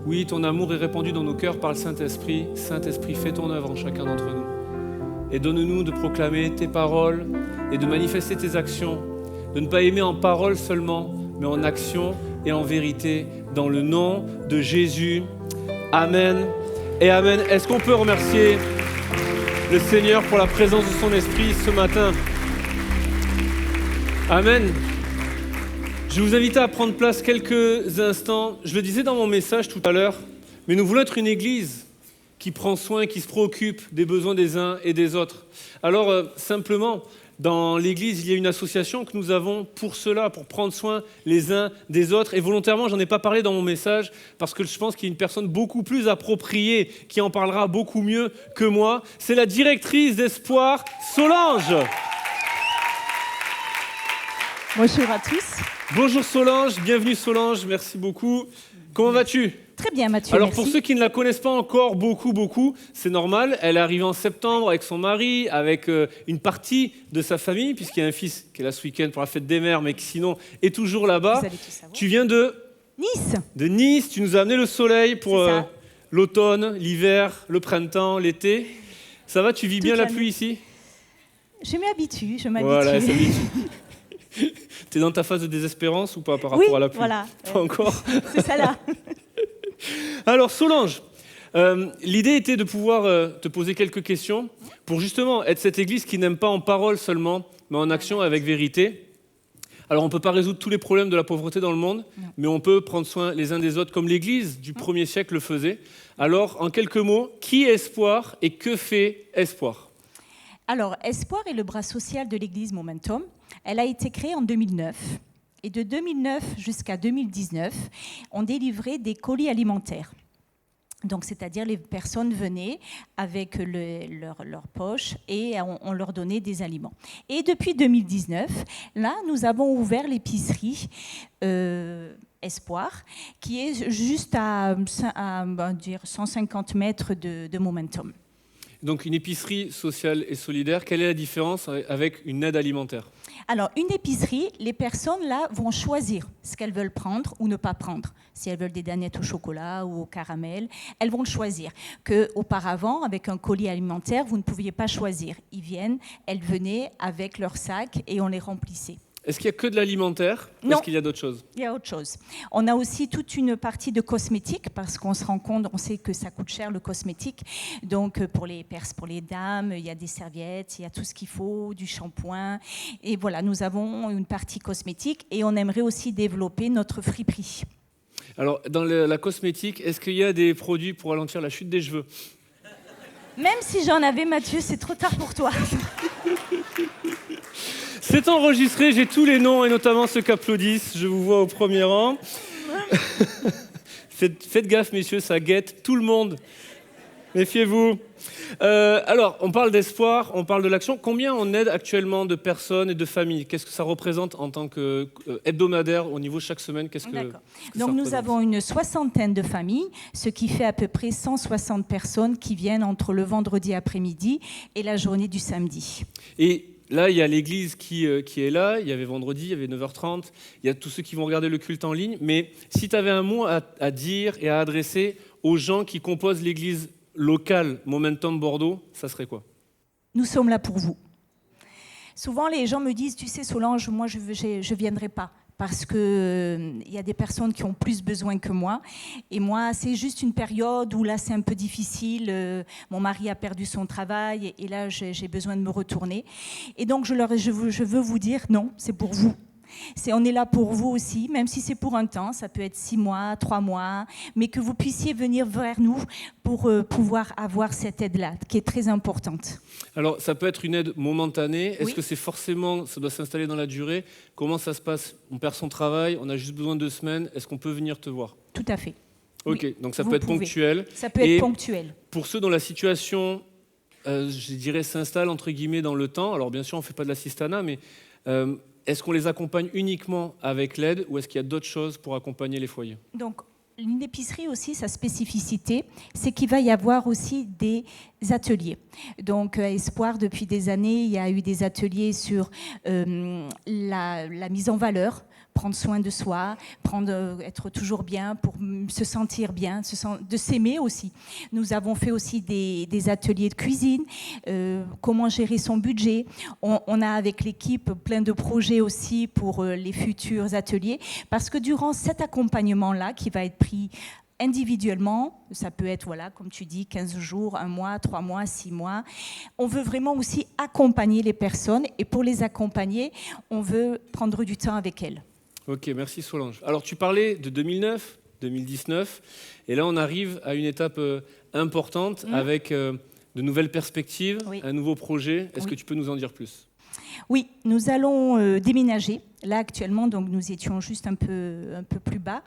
Oui, ton amour est répandu dans nos cœurs par le Saint-Esprit. Saint-Esprit, fais ton œuvre en chacun d'entre nous. Et donne-nous de proclamer tes paroles et de manifester tes actions, de ne pas aimer en parole seulement, mais en action et en vérité, dans le nom de Jésus. Amen et Amen. Est-ce qu'on peut remercier le Seigneur pour la présence de son Esprit ce matin? Amen. Je vais vous inviter à prendre place quelques instants. Je le disais dans mon message tout à l'heure, mais nous voulons être une église qui prend soin, qui se préoccupe des besoins des uns et des autres. Alors, simplement, dans l'église, il y a une association que nous avons pour cela, pour prendre soin les uns des autres. Et volontairement, j'en ai pas parlé dans mon message, parce que je pense qu'il y a une personne beaucoup plus appropriée qui en parlera beaucoup mieux que moi. C'est la directrice d'Espoir, Solange. Bonjour à tous. Bonjour Solange, bienvenue Solange, merci beaucoup. Comment vas-tu ? Très bien Mathieu, Alors merci. pour ceux qui ne la connaissent pas encore beaucoup, c'est normal. Elle est arrivée en septembre avec son mari, avec une partie de sa famille, puisqu'il y a un fils qui est là ce week-end pour la fête des mères, mais qui sinon est toujours là-bas. Vous allez tout savoir. Tu viens de Nice. De Nice, tu nous as amené le soleil pour C'est ça. l'automne, l'hiver, le printemps, l'été. Ça va, tu vis bien la l'année. pluie ici ? Je m'habitue, je m'habitue. Voilà, ça m'habitue. T'es dans ta phase de désespérance ou pas par rapport Oui, à la pluie ? voilà. Pas encore. C'est ça là. Alors Solange, l'idée était de pouvoir te poser quelques questions pour justement être cette église qui n'aime pas en parole seulement, mais en action avec vérité. Alors on ne peut pas résoudre tous les problèmes de la pauvreté dans le monde, mais on peut prendre soin les uns des autres comme l'église du 1er siècle le faisait. Alors en quelques mots, qui est Espoir et que fait Espoir ? Alors, Espoir est le bras social de l'église Momentum. Elle a été créée en 2009. Et de 2009 jusqu'à 2019, on délivrait des colis alimentaires. Donc, c'est-à-dire les personnes venaient avec leur poche et on leur donnait des aliments. Et depuis 2019, là, nous avons ouvert l'épicerie Espoir, qui est juste à 150 mètres de Momentum. Donc une épicerie sociale et solidaire, quelle est la différence avec une aide alimentaire ? Alors, une épicerie, les personnes là vont choisir ce qu'elles veulent prendre ou ne pas prendre. Si elles veulent des danettes au chocolat ou au caramel, elles vont le choisir. Qu'auparavant, avec un colis alimentaire, vous ne pouviez pas choisir. Elles venaient avec leur sac et on les remplissait. Est-ce qu'il n'y a que de l'alimentaire ou Non. est-ce qu'il y a d'autres choses ? Il y a autre chose. On a aussi toute une partie de cosmétiques parce qu'on se rend compte, on sait que ça coûte cher le cosmétique. Donc pour les dames, il y a des serviettes, il y a tout ce qu'il faut, du shampoing. Et voilà, nous avons une partie cosmétique et on aimerait aussi développer notre friperie. Alors dans la cosmétique, est-ce qu'il y a des produits pour ralentir la chute des cheveux ? Même si j'en avais, Mathieu, c'est trop tard pour toi. C'est enregistré, j'ai tous les noms et notamment ceux qui applaudissent. Je vous vois au premier rang. Faites gaffe, messieurs, ça guette tout le monde. Méfiez-vous. Alors, on parle d'espoir, on parle de l'action. Combien on aide actuellement de personnes et de familles ? Qu'est-ce que ça représente en tant qu'hebdomadaire au niveau chaque semaine ? D'accord. Donc nous avons une 60aine de familles, ce qui fait à peu près 160 personnes qui viennent entre le vendredi après-midi et la journée du samedi. Et là, il y a l'église qui est là. Il y avait vendredi, il y avait 9h30. Il y a tous ceux qui vont regarder le culte en ligne. Mais si tu avais un mot à dire et à adresser aux gens qui composent l'église locale Momentum Bordeaux, ça serait quoi ? Nous sommes là pour vous. Souvent, les gens me disent, tu sais Solange, moi je ne viendrai pas parce qu'il y a des personnes qui ont plus besoin que moi. Et moi, c'est juste une période où là, c'est un peu difficile. Mon mari a perdu son travail et là, j'ai besoin de me retourner. Et donc, je veux vous dire, non, c'est pour vous. On est là pour vous aussi, même si c'est pour un temps, ça peut être 6 mois, 3 mois, mais que vous puissiez venir vers nous pour pouvoir avoir cette aide-là, qui est très importante. Alors, ça peut être une aide momentanée. Est-ce Oui. que c'est forcément, ça doit s'installer dans la durée? Comment ça se passe? On perd son travail, on a juste besoin de 2 semaines. Est-ce qu'on peut venir te voir? Tout à fait. Ok, Oui, donc ça vous peut être pouvez. ponctuel. Ça peut Et être ponctuel. pour ceux dont la situation, je dirais, s'installe entre guillemets dans le temps, alors bien sûr, on ne fait pas de l'assistanat, mais est-ce qu'on les accompagne uniquement avec l'aide ou est-ce qu'il y a d'autres choses pour accompagner les foyers? Donc, une épicerie aussi, sa spécificité, c'est qu'il va y avoir aussi des ateliers. Donc, à Espoir, depuis des années, il y a eu des ateliers sur la mise en valeur, prendre soin de soi, être toujours bien pour se sentir bien, de s'aimer aussi. Nous avons fait aussi des ateliers de cuisine, comment gérer son budget. On a avec l'équipe plein de projets aussi pour les futurs ateliers, parce que durant cet accompagnement-là, qui va être pris individuellement, ça peut être, voilà, comme tu dis, 15 jours, 1 mois, 3 mois, 6 mois. On veut vraiment aussi accompagner les personnes, et pour les accompagner, on veut prendre du temps avec elles. Ok, merci Solange. Alors tu parlais de 2009, 2019, et là on arrive à une étape importante avec de nouvelles perspectives, Oui. un nouveau projet. Est-ce Oui. que tu peux nous en dire plus? Oui, nous allons déménager. Là, actuellement, donc, nous étions juste un peu plus bas.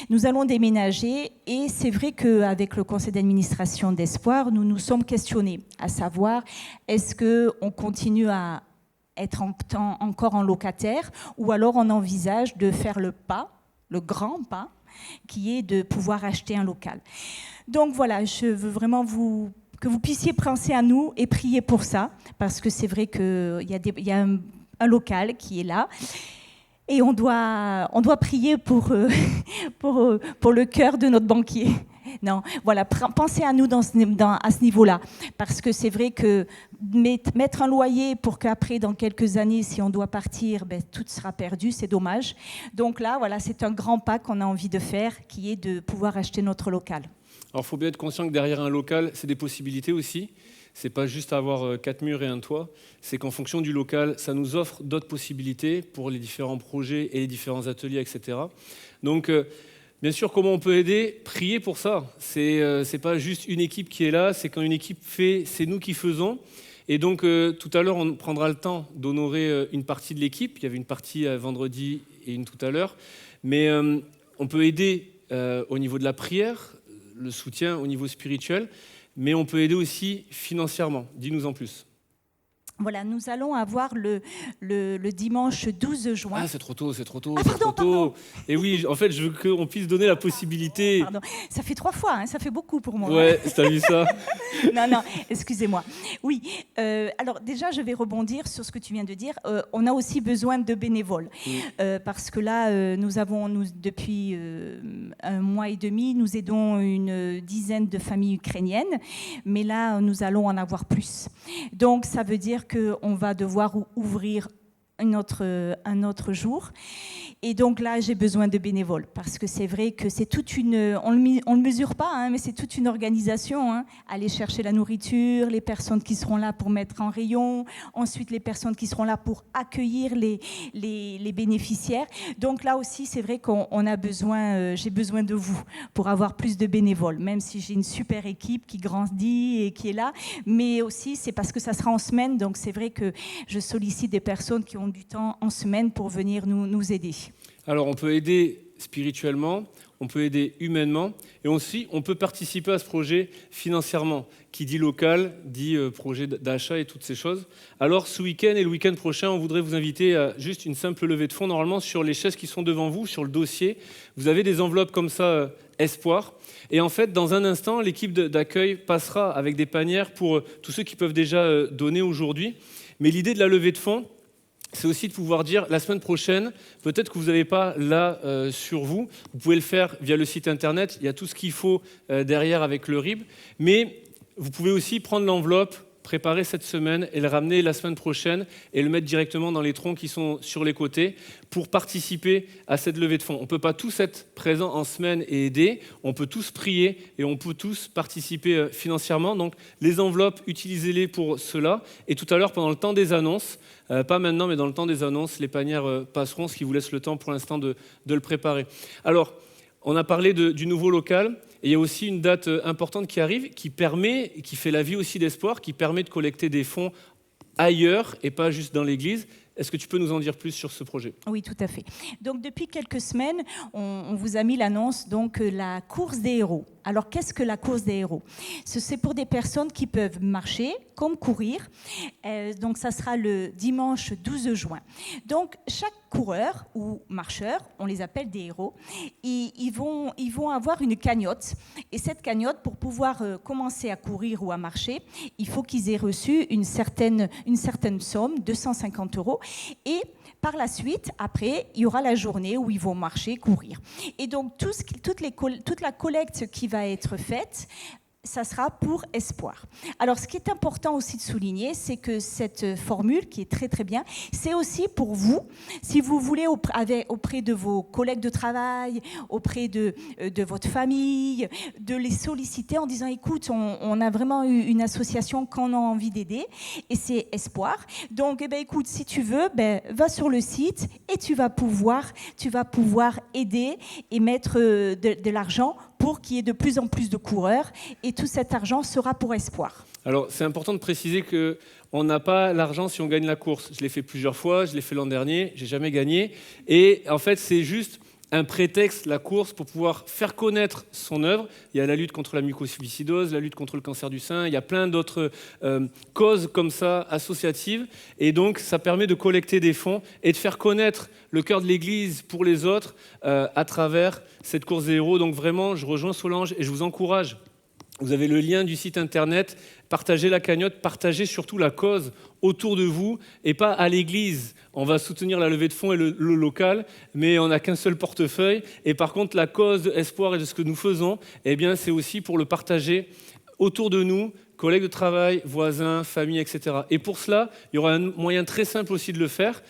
Nous allons déménager et c'est vrai qu'avec le conseil d'administration d'Espoir, nous nous sommes questionnés à savoir, est-ce qu'on continue à être encore en locataire ou alors on envisage de faire le pas, le grand pas, qui est de pouvoir acheter un local. Donc voilà, je veux vraiment que vous puissiez penser à nous et prier pour ça, parce que c'est vrai qu'il y a un local qui est là, et on doit prier pour le cœur de notre banquier. Non, voilà, pensez à nous à ce niveau-là, parce que c'est vrai que mettre un loyer pour qu'après, dans quelques années, si on doit partir, tout sera perdu, c'est dommage. Donc là, voilà, c'est un grand pas qu'on a envie de faire, qui est de pouvoir acheter notre local. Alors il faut bien être conscient que derrière un local, c'est des possibilités aussi. C'est pas juste avoir 4 murs et un toit, c'est qu'en fonction du local, ça nous offre d'autres possibilités pour les différents projets et les différents ateliers, etc. Donc, bien sûr, comment on peut aider? Prier pour ça. C'est pas juste une équipe qui est là, c'est quand une équipe fait, c'est nous qui faisons. Et donc, tout à l'heure, on prendra le temps d'honorer une partie de l'équipe. Il y avait une partie vendredi et une tout à l'heure. Mais on peut aider au niveau de la prière, le soutien au niveau spirituel, mais on peut aider aussi financièrement. Dis-nous en plus. Voilà, nous allons avoir le dimanche 12 juin. Ah, c'est trop tôt, c'est trop tôt, Ah, c'est pardon, trop tôt. Et oui, en fait, je veux qu'on puisse donner la possibilité. Pardon, ça fait 3 fois, hein, ça fait beaucoup pour moi. Ouais, t'as vu ça? Non, excusez-moi. Oui, alors déjà, je vais rebondir sur ce que tu viens de dire. On a aussi besoin de bénévoles. Parce que là, depuis 1 mois et demi, nous aidons une dizaine de familles ukrainiennes. Mais là, nous allons en avoir plus. Donc, ça veut dire qu'on va devoir ouvrir un autre jour. Et donc là, j'ai besoin de bénévoles, parce que c'est vrai que c'est toute une... On ne le mesure pas, hein, mais c'est toute une organisation. Hein. Aller chercher la nourriture, les personnes qui seront là pour mettre en rayon, ensuite les personnes qui seront là pour accueillir les bénéficiaires. Donc là aussi, c'est vrai qu'on a besoin, j'ai besoin de vous pour avoir plus de bénévoles, même si j'ai une super équipe qui grandit et qui est là. Mais aussi, c'est parce que ça sera en semaine, donc c'est vrai que je sollicite des personnes qui ont du temps en semaine pour venir nous aider. Alors, on peut aider spirituellement, on peut aider humainement, et aussi, on peut participer à ce projet financièrement. Qui dit local, dit projet d'achat et toutes ces choses. Alors, ce week-end et le week-end prochain, on voudrait vous inviter à juste une simple levée de fonds. Normalement, sur les chaises qui sont devant vous, sur le dossier, vous avez des enveloppes comme ça, Espoir. Et en fait, dans un instant, l'équipe d'accueil passera avec des panières pour tous ceux qui peuvent déjà donner aujourd'hui. Mais l'idée de la levée de fonds, c'est aussi de pouvoir dire, la semaine prochaine, peut-être que vous n'avez pas là sur vous, vous pouvez le faire via le site internet, il y a tout ce qu'il faut derrière avec le RIB, mais vous pouvez aussi prendre l'enveloppe, préparer cette semaine et le ramener la semaine prochaine et le mettre directement dans les troncs qui sont sur les côtés pour participer à cette levée de fonds. On ne peut pas tous être présents en semaine et aider, on peut tous prier et on peut tous participer financièrement. Donc les enveloppes, utilisez-les pour cela. Et tout à l'heure, pendant le temps des annonces, pas maintenant, mais dans le temps des annonces, les panières passeront, ce qui vous laisse le temps pour l'instant de le préparer. Alors, on a parlé du nouveau local, et il y a aussi une date importante qui arrive, qui fait la vie aussi d'espoir, qui permet de collecter des fonds ailleurs et pas juste dans l'église. Est-ce que tu peux nous en dire plus sur ce projet ? Oui, tout à fait. Donc, depuis quelques semaines, on vous a mis l'annonce, donc la course des héros. Alors, qu'est-ce que la course des héros ? C'est pour des personnes qui peuvent marcher comme courir. Donc, ça sera le dimanche 12 juin. Donc, chaque coureur ou marcheur, on les appelle des héros, ils vont avoir une cagnotte. Et cette cagnotte, pour pouvoir commencer à courir ou à marcher, il faut qu'ils aient reçu une certaine somme, 250 €. Et par la suite, après, il y aura la journée où ils vont marcher, courir. Et donc, toute la collecte qui va être faite, ça sera pour espoir. Alors, ce qui est important aussi de souligner, c'est que cette formule, qui est très très bien, c'est aussi pour vous, si vous voulez auprès de vos collègues de travail, auprès de votre famille, de les solliciter en disant, écoute, on a vraiment eu une association qu'on a envie d'aider, et c'est Espoir. Donc, écoute, si tu veux, va sur le site et tu vas pouvoir aider et mettre de l'argent pour qu'il y ait de plus en plus de coureurs, et tout cet argent sera pour Espoir. Alors, c'est important de préciser qu'on n'a pas l'argent si on gagne la course. Je l'ai fait plusieurs fois, je l'ai fait l'an dernier, j'ai jamais gagné. Et en fait, c'est juste un prétexte, la course, pour pouvoir faire connaître son œuvre. Il y a la lutte contre la mucoviscidose, la lutte contre le cancer du sein, il y a plein d'autres causes comme ça, associatives. Et donc, ça permet de collecter des fonds et de faire connaître le cœur de l'Église pour les autres à travers cette course des héros. Donc vraiment, je rejoins Solange et je vous encourage. Vous avez le lien du site internet, partagez la cagnotte, partagez surtout la cause autour de vous et pas à l'église. On va soutenir la levée de fonds et le local, mais on n'a qu'un seul portefeuille. Et par contre, la cause de Espoir et de ce que nous faisons, c'est aussi pour le partager autour de nous, collègues de travail, voisins, familles, etc. Et pour cela, il y aura un moyen très simple aussi de le faire.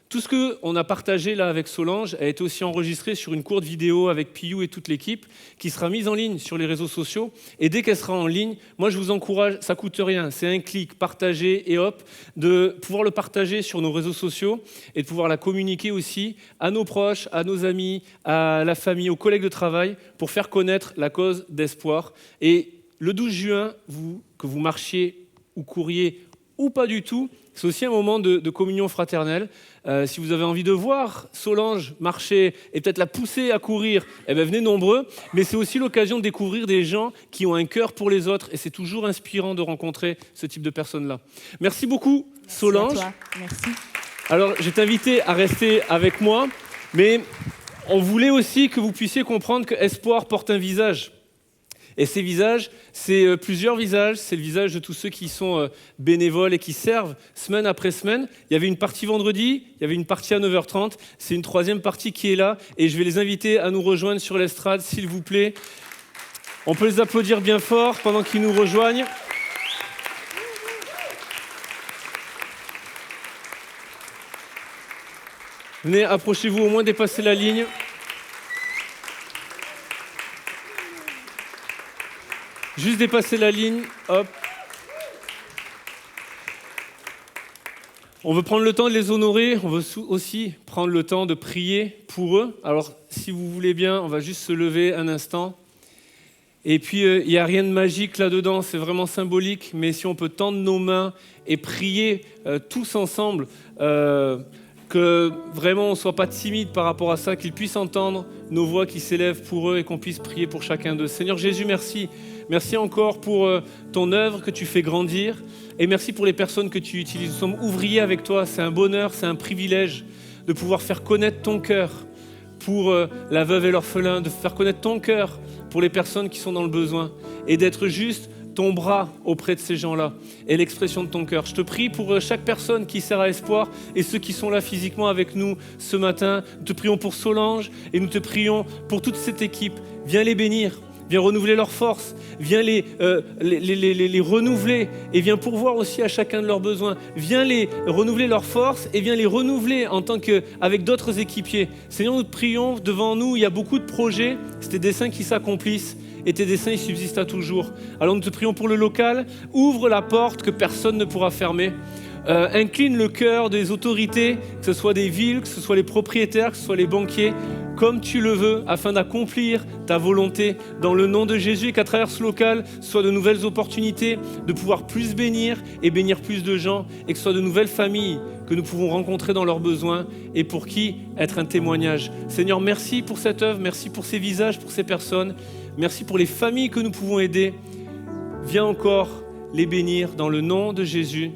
Tout ce qu'on a partagé là avec Solange a été aussi enregistré sur une courte vidéo avec Piou et toute l'équipe qui sera mise en ligne sur les réseaux sociaux. Et dès qu'elle sera en ligne, moi je vous encourage, ça ne coûte rien, c'est un clic, partager et hop, de pouvoir le partager sur nos réseaux sociaux et de pouvoir la communiquer aussi à nos proches, à nos amis, à la famille, aux collègues de travail pour faire connaître la cause d'Espoir. Et le 12 juin, que vous marchiez ou couriez ou pas du tout, c'est aussi un moment de communion fraternelle. Si vous avez envie de voir Solange marcher et peut-être la pousser à courir, venez nombreux. Mais c'est aussi l'occasion de découvrir des gens qui ont un cœur pour les autres. Et c'est toujours inspirant de rencontrer ce type de personnes-là. Merci beaucoup, Solange. Merci à toi. Merci. Alors, je vais t'inviter à rester avec moi. Mais on voulait aussi que vous puissiez comprendre que Espoir porte un visage. Et ces visages, c'est plusieurs visages. C'est le visage de tous ceux qui sont bénévoles et qui servent semaine après semaine. Il y avait une partie vendredi, il y avait une partie à 9h30. C'est une troisième partie qui est là. Et je vais les inviter à nous rejoindre sur l'estrade, s'il vous plaît. On peut les applaudir bien fort pendant qu'ils nous rejoignent. Venez, approchez-vous, au moins dépassez la ligne. Juste dépasser la ligne, hop. On veut prendre le temps de les honorer, on veut aussi prendre le temps de prier pour eux. Alors, si vous voulez bien, on va juste se lever un instant. Et puis, il n'y a rien de magique là-dedans, c'est vraiment symbolique. Mais si on peut tendre nos mains et prier tous ensemble, que vraiment on ne soit pas timide par rapport à ça, qu'ils puissent entendre nos voix qui s'élèvent pour eux et qu'on puisse prier pour chacun d'eux. Seigneur Jésus, merci. Merci encore pour ton œuvre que tu fais grandir et merci pour les personnes que tu utilises. Nous sommes ouvriers avec toi, c'est un bonheur, c'est un privilège de pouvoir faire connaître ton cœur pour la veuve et l'orphelin, de faire connaître ton cœur pour les personnes qui sont dans le besoin et d'être juste ton bras auprès de ces gens-là et l'expression de ton cœur. Je te prie pour chaque personne qui sert à Espoir et ceux qui sont là physiquement avec nous ce matin. Nous te prions pour Solange et nous te prions pour toute cette équipe. Viens les bénir. viens renouveler leurs forces, viens les renouveler et viens pourvoir aussi à chacun de leurs besoins. Viens les renouveler leurs forces et viens les renouveler avec d'autres équipiers. Seigneur, nous te prions, devant nous, il y a beaucoup de projets, c'est tes desseins qui s'accomplissent. Et tes desseins, ils subsistent à toujours. Alors nous te prions pour le local, ouvre la porte que personne ne pourra fermer. Incline le cœur des autorités, que ce soit des villes, que ce soit les propriétaires, que ce soit les banquiers, comme tu le veux, afin d'accomplir ta volonté dans le nom de Jésus et qu'à travers ce local, ce soit de nouvelles opportunités de pouvoir plus bénir et bénir plus de gens et que ce soit de nouvelles familles que nous pouvons rencontrer dans leurs besoins et pour qui être un témoignage. Seigneur, merci pour cette œuvre, merci pour ces visages, pour ces personnes. Merci pour les familles que nous pouvons aider. Viens encore les bénir dans le nom de Jésus.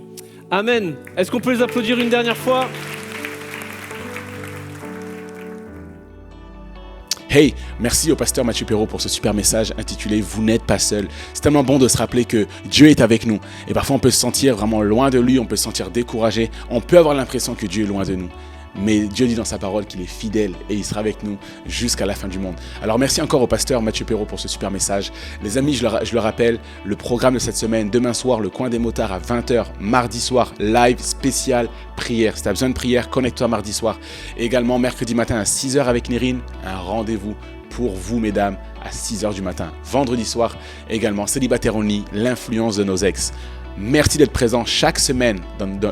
Amen. Est-ce qu'on peut les applaudir une dernière fois? Hey, merci au pasteur Mathieu Perrault pour ce super message intitulé « Vous n'êtes pas seul ». C'est tellement bon de se rappeler que Dieu est avec nous. Et parfois, on peut se sentir vraiment loin de lui, on peut se sentir découragé. On peut avoir l'impression que Dieu est loin de nous. Mais Dieu dit dans sa parole qu'il est fidèle et il sera avec nous jusqu'à la fin du monde. Alors merci encore au pasteur Mathieu Perrault pour ce super message. Les amis, je le rappelle, le programme de cette semaine, demain soir, le coin des motards à 20h, mardi soir, live spécial prière. Si tu as besoin de prière, connecte-toi mardi soir. Et également mercredi matin à 6h avec Nérine, un rendez-vous pour vous mesdames à 6h du matin. Vendredi soir également, célibataire only, l'influence de nos ex. Merci d'être présent chaque semaine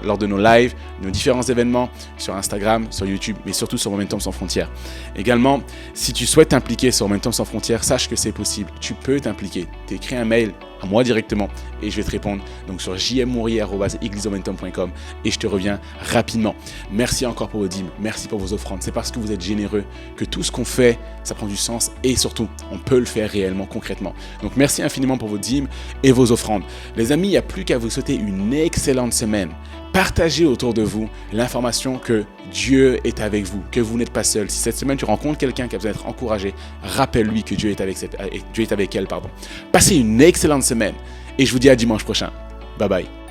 lors de nos lives, nos différents événements sur Instagram, sur YouTube, mais surtout sur Momentum Sans Frontières. Également, si tu souhaites t'impliquer sur Momentum Sans Frontières, sache que c'est possible. Tu peux t'impliquer. T'écris un mail à moi directement et je vais te répondre. Donc sur jmmourier@eglismomentum.com et je te reviens rapidement. Merci encore pour vos dîmes. Merci pour vos offrandes. C'est parce que vous êtes généreux que tout ce qu'on fait, ça prend du sens et surtout, on peut le faire réellement, concrètement. Donc merci infiniment pour vos dîmes et vos offrandes. Les amis, il n'y a plus qu'à vous souhaiter une excellente semaine. Partagez autour de vous l'information que Dieu est avec vous, que vous n'êtes pas seul. Si cette semaine tu rencontres quelqu'un qui a besoin d'être encouragé, rappelle-lui que Dieu est avec elle. Passez une excellente semaine et je vous dis à dimanche prochain. Bye bye.